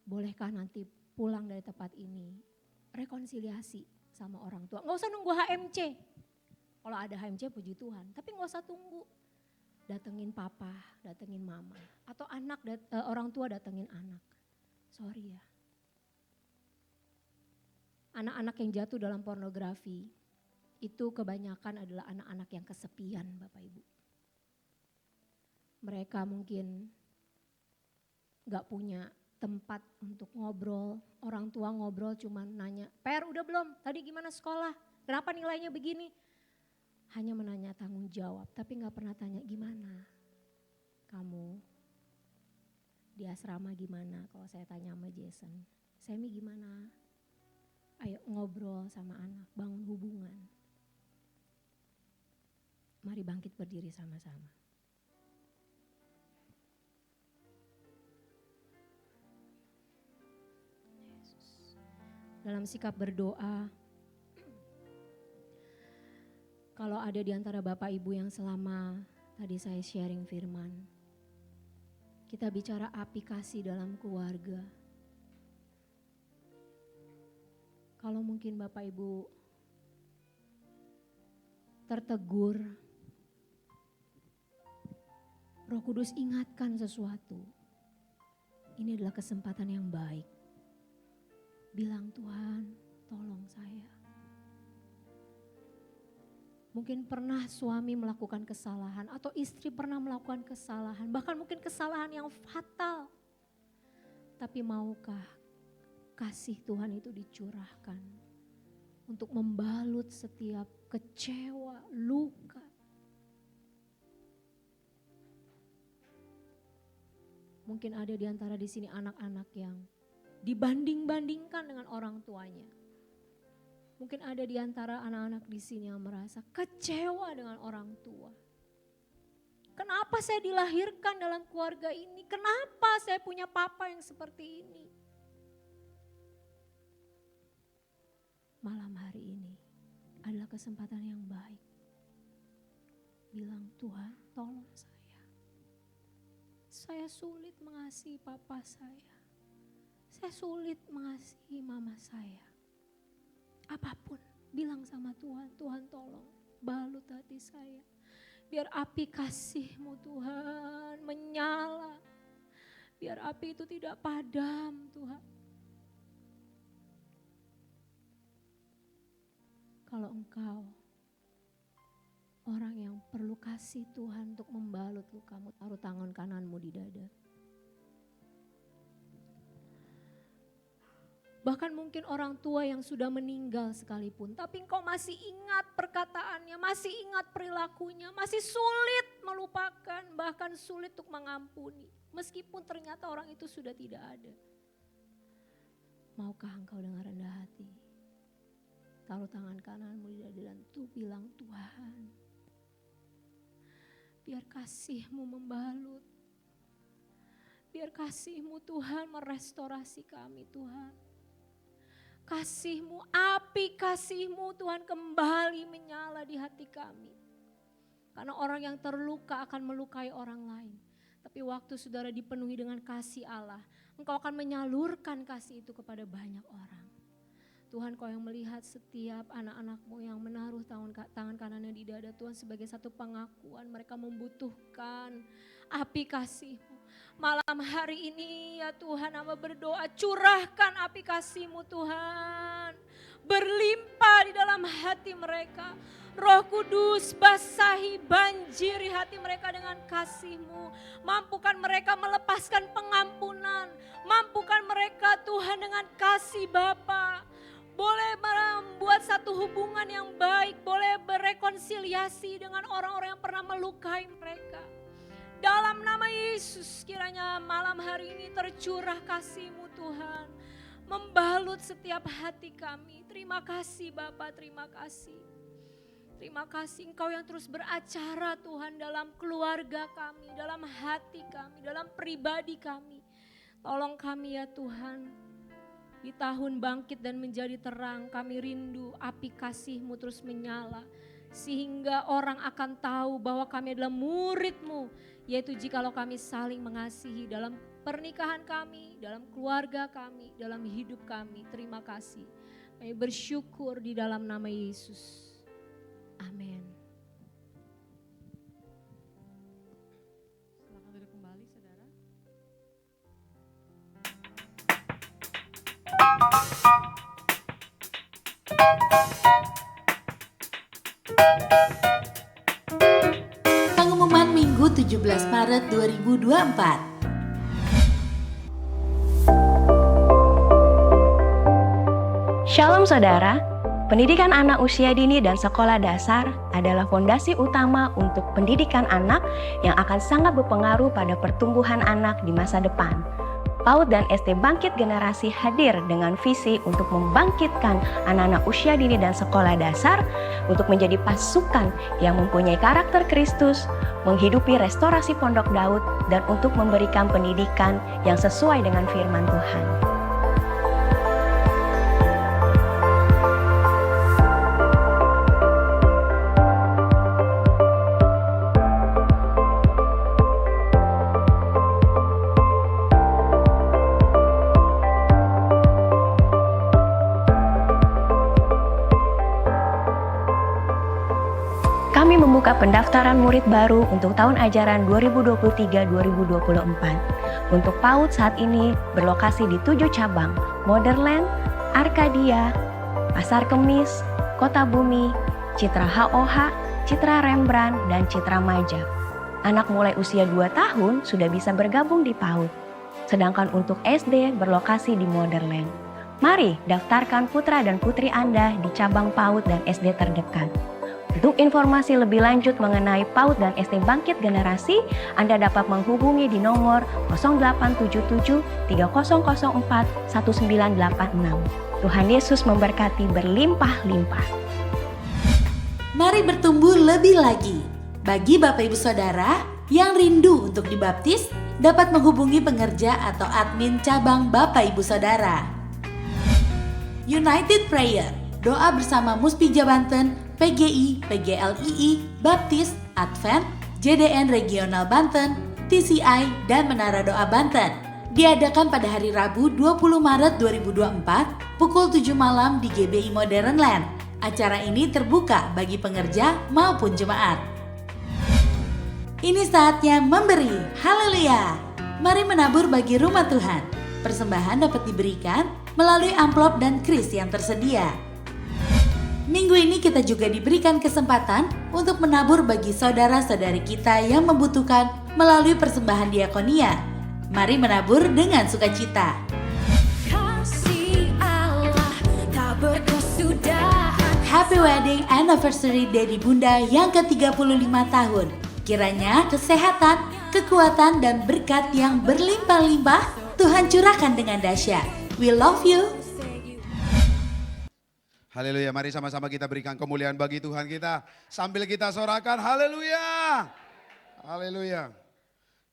bolehkah nanti pulang dari tempat ini rekonsiliasi sama orang tua. Nggak usah nunggu HMC, kalau ada HMC puji Tuhan, tapi nggak usah tunggu. Datengin papa, datengin mama, atau anak orang tua datengin anak. Sorry ya, Anak-anak yang jatuh dalam pornografi itu kebanyakan adalah anak-anak yang kesepian, Bapak Ibu. Mereka mungkin gak punya tempat untuk ngobrol. Orang tua ngobrol cuma nanya, "Per udah belum? Tadi gimana sekolah? Kenapa nilainya begini?" Hanya menanya tanggung jawab, tapi gak pernah tanya gimana kamu di asrama gimana. Kalau saya tanya sama Jason, Semi gimana? Ayo ngobrol sama anak, bangun hubungan. Mari bangkit berdiri sama-sama. Yesus. Dalam sikap berdoa, kalau ada di antara Bapak Ibu yang selama tadi saya sharing firman, kita bicara aplikasi dalam keluarga. Kalau mungkin Bapak Ibu tertegur, Roh Kudus ingatkan sesuatu. Ini adalah kesempatan yang baik. Bilang, "Tuhan, tolong saya." Mungkin pernah suami melakukan kesalahan atau istri pernah melakukan kesalahan, bahkan mungkin kesalahan yang fatal. Tapi maukah kasih Tuhan itu dicurahkan untuk membalut setiap kecewa, luka. Mungkin ada di antara di sini anak-anak yang dibanding-bandingkan dengan orang tuanya. Mungkin ada di antara anak-anak di sini yang merasa kecewa dengan orang tua. Kenapa saya dilahirkan dalam keluarga ini? Kenapa saya punya papa yang seperti ini? Malam hari ini adalah kesempatan yang baik. Bilang, "Tuhan, tolong saya. Saya sulit mengasihi papa saya. Saya sulit mengasihi mama saya." Apapun, bilang sama Tuhan, "Tuhan tolong balut hati saya. Biar api kasih-Mu Tuhan menyala. Biar api itu tidak padam Tuhan." Kalau engkau orang yang perlu kasih Tuhan untuk membalut lukamu, taruh tangan kananmu di dada. Bahkan mungkin orang tua yang sudah meninggal sekalipun, tapi engkau masih ingat perkataannya, masih ingat perilakunya, masih sulit melupakan, bahkan sulit untuk mengampuni. Meskipun ternyata orang itu sudah tidak ada. Maukah engkau dengan rendah hati taruh tangan kananmu di dada dan bilang, "Tuhan, biar kasih-Mu membalut. Biar kasih-Mu Tuhan merestorasi kami Tuhan. Kasih-Mu, api kasih-Mu Tuhan kembali menyala di hati kami." Karena orang yang terluka akan melukai orang lain. Tapi waktu saudara dipenuhi dengan kasih Allah, engkau akan menyalurkan kasih itu kepada banyak orang. Tuhan, Kau yang melihat setiap anak-anak-Mu yang menaruh tangan kanannya di dada Tuhan sebagai satu pengakuan mereka membutuhkan api kasih-Mu. Malam hari ini ya Tuhan, hamba berdoa curahkan api kasih-Mu Tuhan. Berlimpah di dalam hati mereka. Roh Kudus basahi banjiri hati mereka dengan kasih-Mu. Mampukan mereka melepaskan pengampunan. Mampukan mereka Tuhan dengan kasih Bapa. Boleh membuat satu hubungan yang baik. Boleh berekonsiliasi dengan orang-orang yang pernah melukai mereka. Dalam nama Yesus kiranya malam hari ini tercurah kasih-Mu Tuhan. Membalut setiap hati kami. Terima kasih Bapa, terima kasih. Terima kasih Engkau yang terus beracara Tuhan dalam keluarga kami, dalam hati kami, dalam pribadi kami. Tolong kami ya Tuhan. Di tahun bangkit dan menjadi terang, kami rindu api kasih-Mu terus menyala. Sehingga orang akan tahu bahwa kami adalah murid-Mu. Yaitu jikalau kami saling mengasihi dalam pernikahan kami, dalam keluarga kami, dalam hidup kami. Terima kasih. Kami bersyukur di dalam nama Yesus. Amin. Silakan duduk kembali saudara. 17 Maret 2024. Shalom saudara, pendidikan anak usia dini dan sekolah dasar adalah fondasi utama untuk pendidikan anak yang akan sangat berpengaruh pada pertumbuhan anak di masa depan. PAUD dan SD Bangkit Generasi hadir dengan visi untuk membangkitkan anak-anak usia dini dan sekolah dasar untuk menjadi pasukan yang mempunyai karakter Kristus, menghidupi restorasi Pondok Daud, dan untuk memberikan pendidikan yang sesuai dengan firman Tuhan. Kami membuka pendaftaran murid baru untuk tahun ajaran 2023-2024. Untuk PAUD saat ini berlokasi di 7 cabang, Modern, Arkadia, Pasar Kemis, Kota Bumi, Citra HOH, Citra Rembrandt, dan Citra Majak. Anak mulai usia 2 tahun sudah bisa bergabung di PAUD. Sedangkan untuk SD berlokasi di Modern. Mari daftarkan putra dan putri Anda di cabang PAUD dan SD terdekat. Untuk informasi lebih lanjut mengenai PAUD dan SD Bangkit Generasi, Anda dapat menghubungi di nomor 0877 3004 1986. Tuhan Yesus memberkati berlimpah-limpah. Mari bertumbuh lebih lagi. Bagi Bapak Ibu Saudara yang rindu untuk dibaptis, dapat menghubungi pengerja atau admin cabang Bapak Ibu Saudara. United Prayer, doa bersama Muspija Banten, PGI, PGLII, Baptis, Advent, JDN Regional Banten, TCI, dan Menara Doa Banten. Diadakan pada hari Rabu 20 Maret 2024 pukul 7 malam di GBI Modern Land. Acara ini terbuka bagi pengerja maupun jemaat. Ini saatnya memberi, haleluya. Mari menabur bagi rumah Tuhan. Persembahan dapat diberikan melalui amplop dan kris yang tersedia. Minggu ini kita juga diberikan kesempatan untuk menabur bagi saudara-saudari kita yang membutuhkan melalui persembahan diakonia. Mari menabur dengan sukacita. Kasih Allah tak berkesudahan. Happy wedding anniversary dari Bunda yang ke-35 tahun. Kiranya kesehatan, kekuatan, dan berkat yang berlimpah-limpah Tuhan curahkan dengan dahsyat. We love you. Haleluya, mari sama-sama kita berikan kemuliaan bagi Tuhan kita. Sambil kita sorakan, haleluya. Haleluya.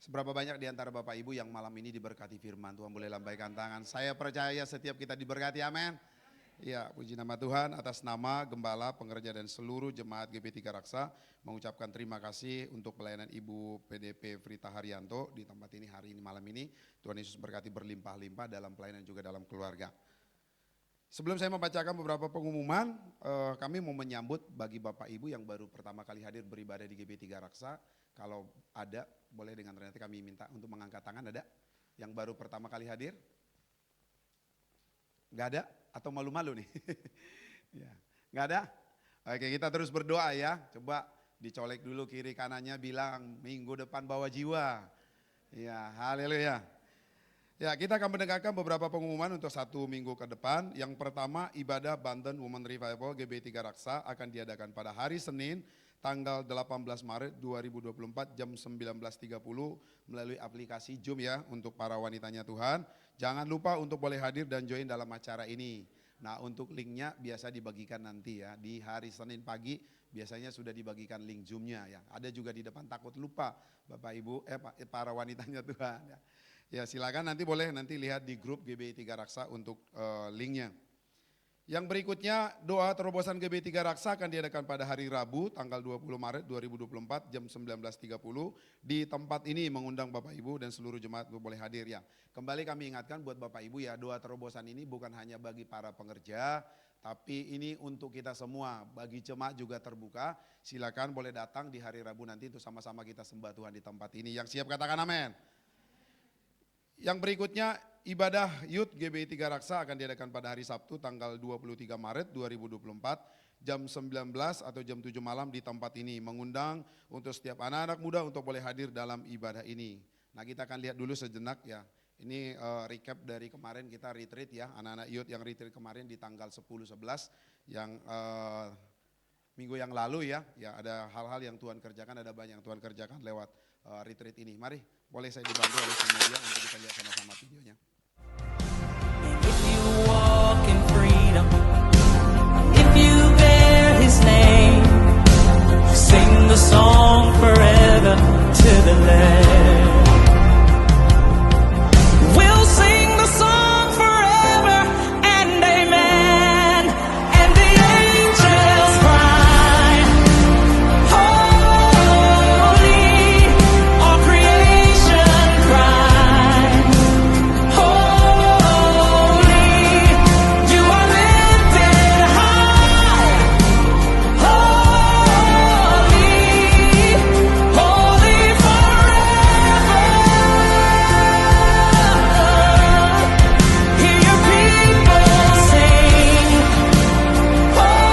Seberapa banyak di antara Bapak Ibu yang malam ini diberkati firman Tuhan, boleh lambaikan tangan. Saya percaya setiap kita diberkati, amin. Ya, puji nama Tuhan. Atas nama Gembala, pengerja dan seluruh jemaat GP3 Raksa mengucapkan terima kasih untuk pelayanan Ibu PDP Frita Haryanto di tempat ini hari ini malam ini. Tuhan Yesus berkati berlimpah-limpah dalam pelayanan juga dalam keluarga. Sebelum saya membacakan beberapa pengumuman, kami mau menyambut bagi Bapak Ibu yang baru pertama kali hadir beribadah di GB3 Raksa. Kalau ada, boleh dengan nanti kami minta untuk mengangkat tangan, ada? Yang baru pertama kali hadir? Gak ada? Atau malu-malu nih? Ya, gak ada? Oke, kita terus berdoa ya. Coba dicolek dulu kiri kanannya, bilang minggu depan bawa jiwa. Ya, haleluya. Ya, kita akan mendengarkan beberapa pengumuman untuk 1 minggu ke depan. Yang pertama, ibadah Banten Women Revival GB3 Raksa akan diadakan pada hari Senin, tanggal 18 Maret 2024 jam 19.30 melalui aplikasi Zoom ya untuk para wanitanya Tuhan. Jangan lupa untuk boleh hadir dan join dalam acara ini. Nah, untuk linknya biasa dibagikan nanti ya, di hari Senin pagi biasanya sudah dibagikan link Zoom-nya ya. Ada juga di depan, takut lupa Bapak Ibu, para wanitanya Tuhan ya. Ya silakan nanti boleh nanti lihat di grup GBI 3 Raksa untuk linknya. Yang berikutnya doa terobosan GBI 3 Raksa akan diadakan pada hari Rabu tanggal 20 Maret 2024 jam 19.30 di tempat ini, mengundang Bapak Ibu dan seluruh jemaat boleh hadir ya. Kembali kami ingatkan buat Bapak Ibu ya, doa terobosan ini bukan hanya bagi para pengerja, tapi ini untuk kita semua, bagi jemaat juga terbuka. Silakan boleh datang di hari Rabu nanti untuk sama-sama kita sembah Tuhan di tempat ini. Yang siap katakan amin. Yang berikutnya ibadah Youth GBI 3 Raksa akan diadakan pada hari Sabtu tanggal 23 Maret 2024 jam 19 atau jam 7 malam di tempat ini. Mengundang untuk setiap anak-anak muda untuk boleh hadir dalam ibadah ini. Nah, kita akan lihat dulu sejenak ya. Ini recap dari kemarin kita retreat ya. Anak-anak youth yang retreat kemarin di tanggal 10-11 yang minggu yang lalu ya. Ya, ada hal-hal yang Tuhan kerjakan, ada banyak yang Tuhan kerjakan lewat retreat ini. Mari, boleh saya dibantu oleh tim media untuk kita lihat sama-sama videonya. If you walk in freedom, if you bear His name, sing the song forever to the Lamb. We'll sing the song forever and amen, and the angels cry, holy, all creation cry, holy, you are lifted high, holy, holy forever. Hear your people sing, holy,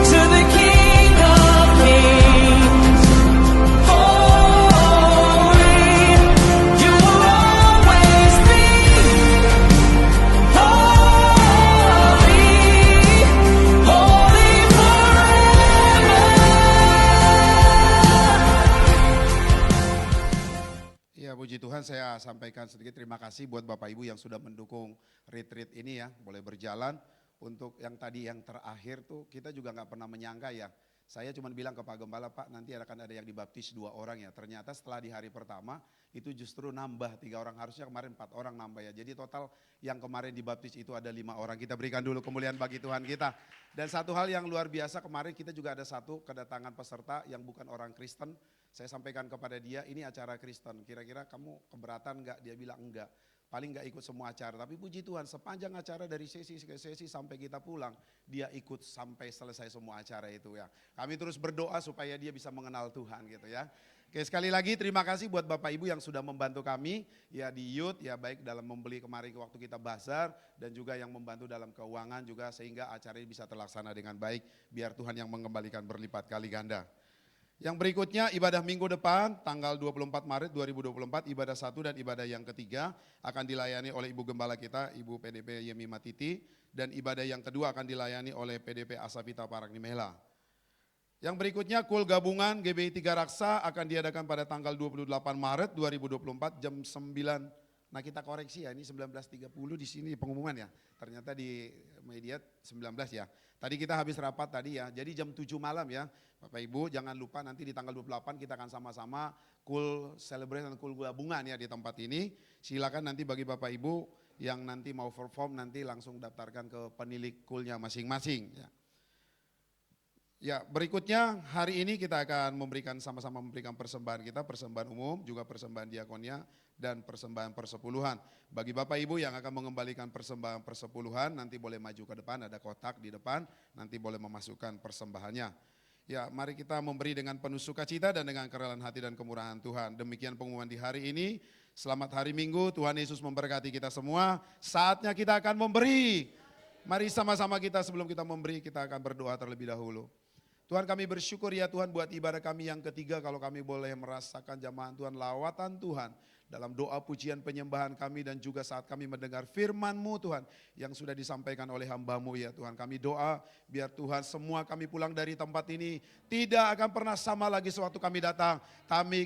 to the King of Kings, holy, you will always be, holy, holy forever. Ya, puji Tuhan, saya sampaikan sedikit terima kasih buat Bapak Ibu yang sudah mendukung retreat ini ya, boleh berjalan. Untuk yang tadi yang terakhir tuh kita juga nggak pernah menyangka ya. Saya cuma bilang ke Pak Gembala, Pak nanti akan ada yang dibaptis 2 orang ya. Ternyata setelah di hari pertama itu justru nambah 3 orang, harusnya kemarin 4 orang nambah ya. Jadi total yang kemarin dibaptis itu ada 5 orang. Kita berikan dulu kemuliaan bagi Tuhan kita. Dan satu hal yang luar biasa, kemarin kita juga ada satu kedatangan peserta yang bukan orang Kristen. Saya sampaikan kepada dia, ini acara Kristen, kira-kira kamu keberatan enggak? Dia bilang enggak, paling enggak ikut semua acara. Tapi puji Tuhan, sepanjang acara dari sesi ke sesi sampai kita pulang, dia ikut sampai selesai semua acara itu ya. Kami terus berdoa supaya dia bisa mengenal Tuhan gitu ya. Oke, sekali lagi terima kasih buat Bapak Ibu yang sudah membantu kami ya di youth ya, baik dalam membeli kemarin waktu kita bazar dan juga yang membantu dalam keuangan juga, sehingga acara ini bisa terlaksana dengan baik. Biar Tuhan yang mengembalikan berlipat kali ganda. Yang berikutnya ibadah minggu depan tanggal 24 Maret 2024, ibadah 1 dan ibadah yang ketiga akan dilayani oleh Ibu Gembala kita, Ibu PDP Yemi Matiti, dan ibadah yang kedua akan dilayani oleh PDP Asapita Paraknimela. Yang berikutnya kul gabungan GBI 3 Raksa akan diadakan pada tanggal 28 Maret 2024 jam 9. Nah, kita koreksi ya, ini 19.30 di sini pengumuman ya. Ternyata di media 19 ya. Tadi kita habis rapat tadi ya. Jadi jam 7 malam ya. Bapak Ibu jangan lupa nanti di tanggal 28 kita akan sama-sama kul celebration, kul gabungan ya di tempat ini. Silakan nanti bagi Bapak Ibu yang nanti mau perform nanti langsung daftarkan ke penilik kulnya masing-masing ya. Ya, berikutnya hari ini kita akan sama-sama memberikan persembahan kita, persembahan umum, juga persembahan diakonia, dan persembahan persepuluhan. Bagi Bapak Ibu yang akan mengembalikan persembahan persepuluhan, nanti boleh maju ke depan, ada kotak di depan, nanti boleh memasukkan persembahannya. Ya, mari kita memberi dengan penuh sukacita dan dengan kerelaan hati dan kemurahan Tuhan. Demikian pengumuman di hari ini. Selamat hari Minggu, Tuhan Yesus memberkati kita semua. Saatnya kita akan memberi. Mari sama-sama kita sebelum kita memberi, kita akan berdoa terlebih dahulu. Tuhan, kami bersyukur ya Tuhan buat ibadah kami yang ketiga, kalau kami boleh merasakan jamahan Tuhan, lawatan Tuhan dalam doa pujian penyembahan kami, dan juga saat kami mendengar firman-Mu Tuhan yang sudah disampaikan oleh hamba-Mu ya Tuhan. Kami doa biar Tuhan semua kami pulang dari tempat ini tidak akan pernah sama lagi sewaktu kami datang.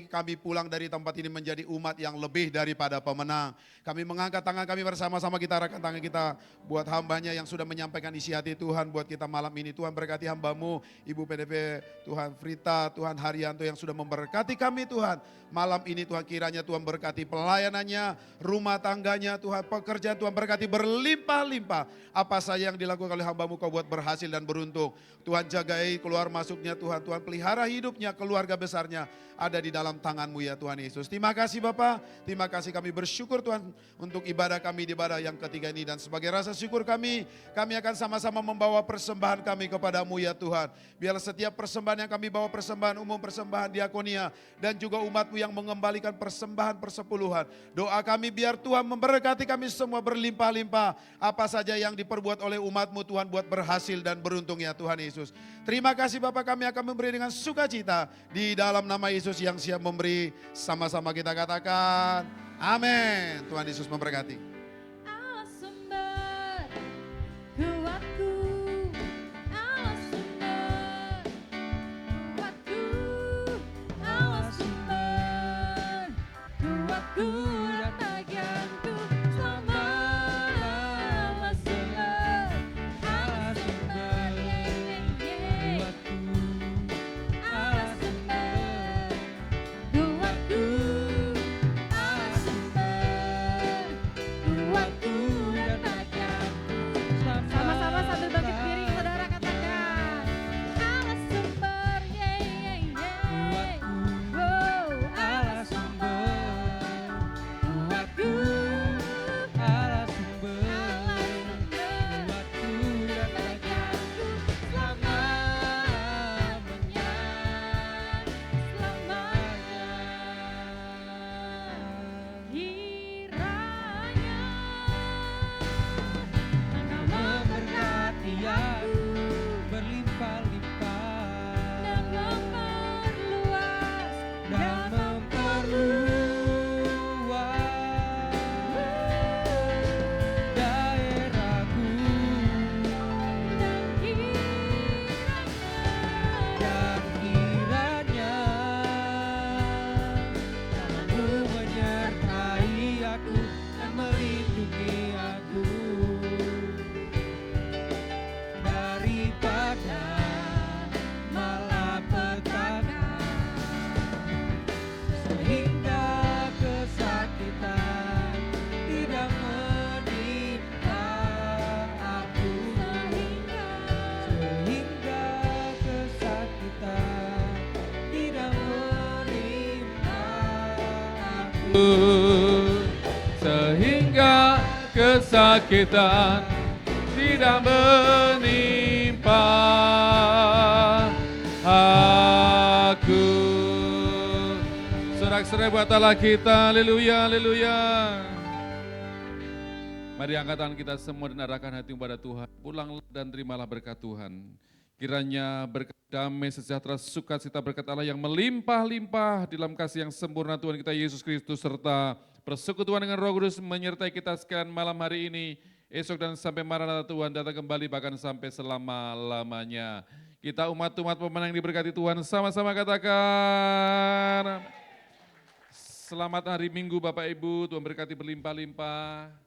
Kami pulang dari tempat ini menjadi umat yang lebih daripada pemenang. Kami mengangkat tangan kami bersama-sama, kita arahkan tangan kita buat hambanya yang sudah menyampaikan isi hati Tuhan buat kita malam ini. Tuhan berkati hamba-Mu, Ibu PDP Tuhan Frita, Tuhan Haryanto yang sudah memberkati kami Tuhan. Malam ini Tuhan kiranya Tuhan berkati pelayanannya, rumah tangganya Tuhan, pekerjaan Tuhan berkati berlimpah-limpah. Apa saja yang dilakukan oleh hamba-Mu Kau buat berhasil dan beruntung. Tuhan jagai keluar masuknya Tuhan, Tuhan pelihara hidupnya, keluarga besarnya ada di dalam tangan-Mu ya Tuhan Yesus. Terima kasih Bapa, terima kasih, kami bersyukur Tuhan untuk ibadah kami di ibadah yang ketiga ini. Dan sebagai rasa syukur kami akan sama-sama membawa persembahan kami kepada-Mu ya Tuhan. Biarlah setiap persembahan yang kami bawa, persembahan umum, persembahan diakonia, dan juga umat-Mu yang mengembalikan persembahan persepuluhan persepuluhan. Doa kami biar Tuhan memberkati kami semua berlimpah-limpah. Apa saja yang diperbuat oleh umat-Mu Tuhan buat berhasil dan beruntung ya Tuhan Yesus. Terima kasih Bapa, kami akan memberi dengan sukacita di dalam nama Yesus yang siap memberi. Sama-sama kita katakan, amin. Tuhan Yesus memberkati. Allah sumber kuatku, Allah sumber kuatku, Allah sumber kuatku dan bagianku selama Allah sumber kuatku, Allah sumber kuatku, Allah sumber kuatku dan bagianku. Sama-sama sambil bangkit diri saudara katakan, Allah sumber, wow, Allah sumber kuatku, Allah sumber kuatku dan bagianku selamanya, kiranya Engkau memberkati aku berlimpah-limpah dan memperluas daerahku dan kiranya tangan-Mu menyertai aku dan melindungi aku daripada malapetaka, sehingga kesakitan tidak menimpa aku, sehingga kesakitan tidak menimpa aku, sehingga kesakitan tidak menimpa aku. Sorak-sorai buat Allah kita, haleluya, haleluya. Mari angkat tangan kita semua dan arahkan hati kepada Tuhan. Pulanglah dan terimalah berkat Tuhan. Kiranya berkat damai, sejahtera, sukacita berkat Allah yang melimpah-limpah dalam kasih yang sempurna Tuhan kita Yesus Kristus serta persekutuan dengan Roh Kudus menyertai kita sekalian malam hari ini, esok dan sampai Maranatha Tuhan datang kembali bahkan sampai selama-lamanya. Kita umat-umat pemenang diberkati Tuhan, sama-sama katakan selamat hari Minggu Bapak Ibu, Tuhan berkati berlimpah-limpah.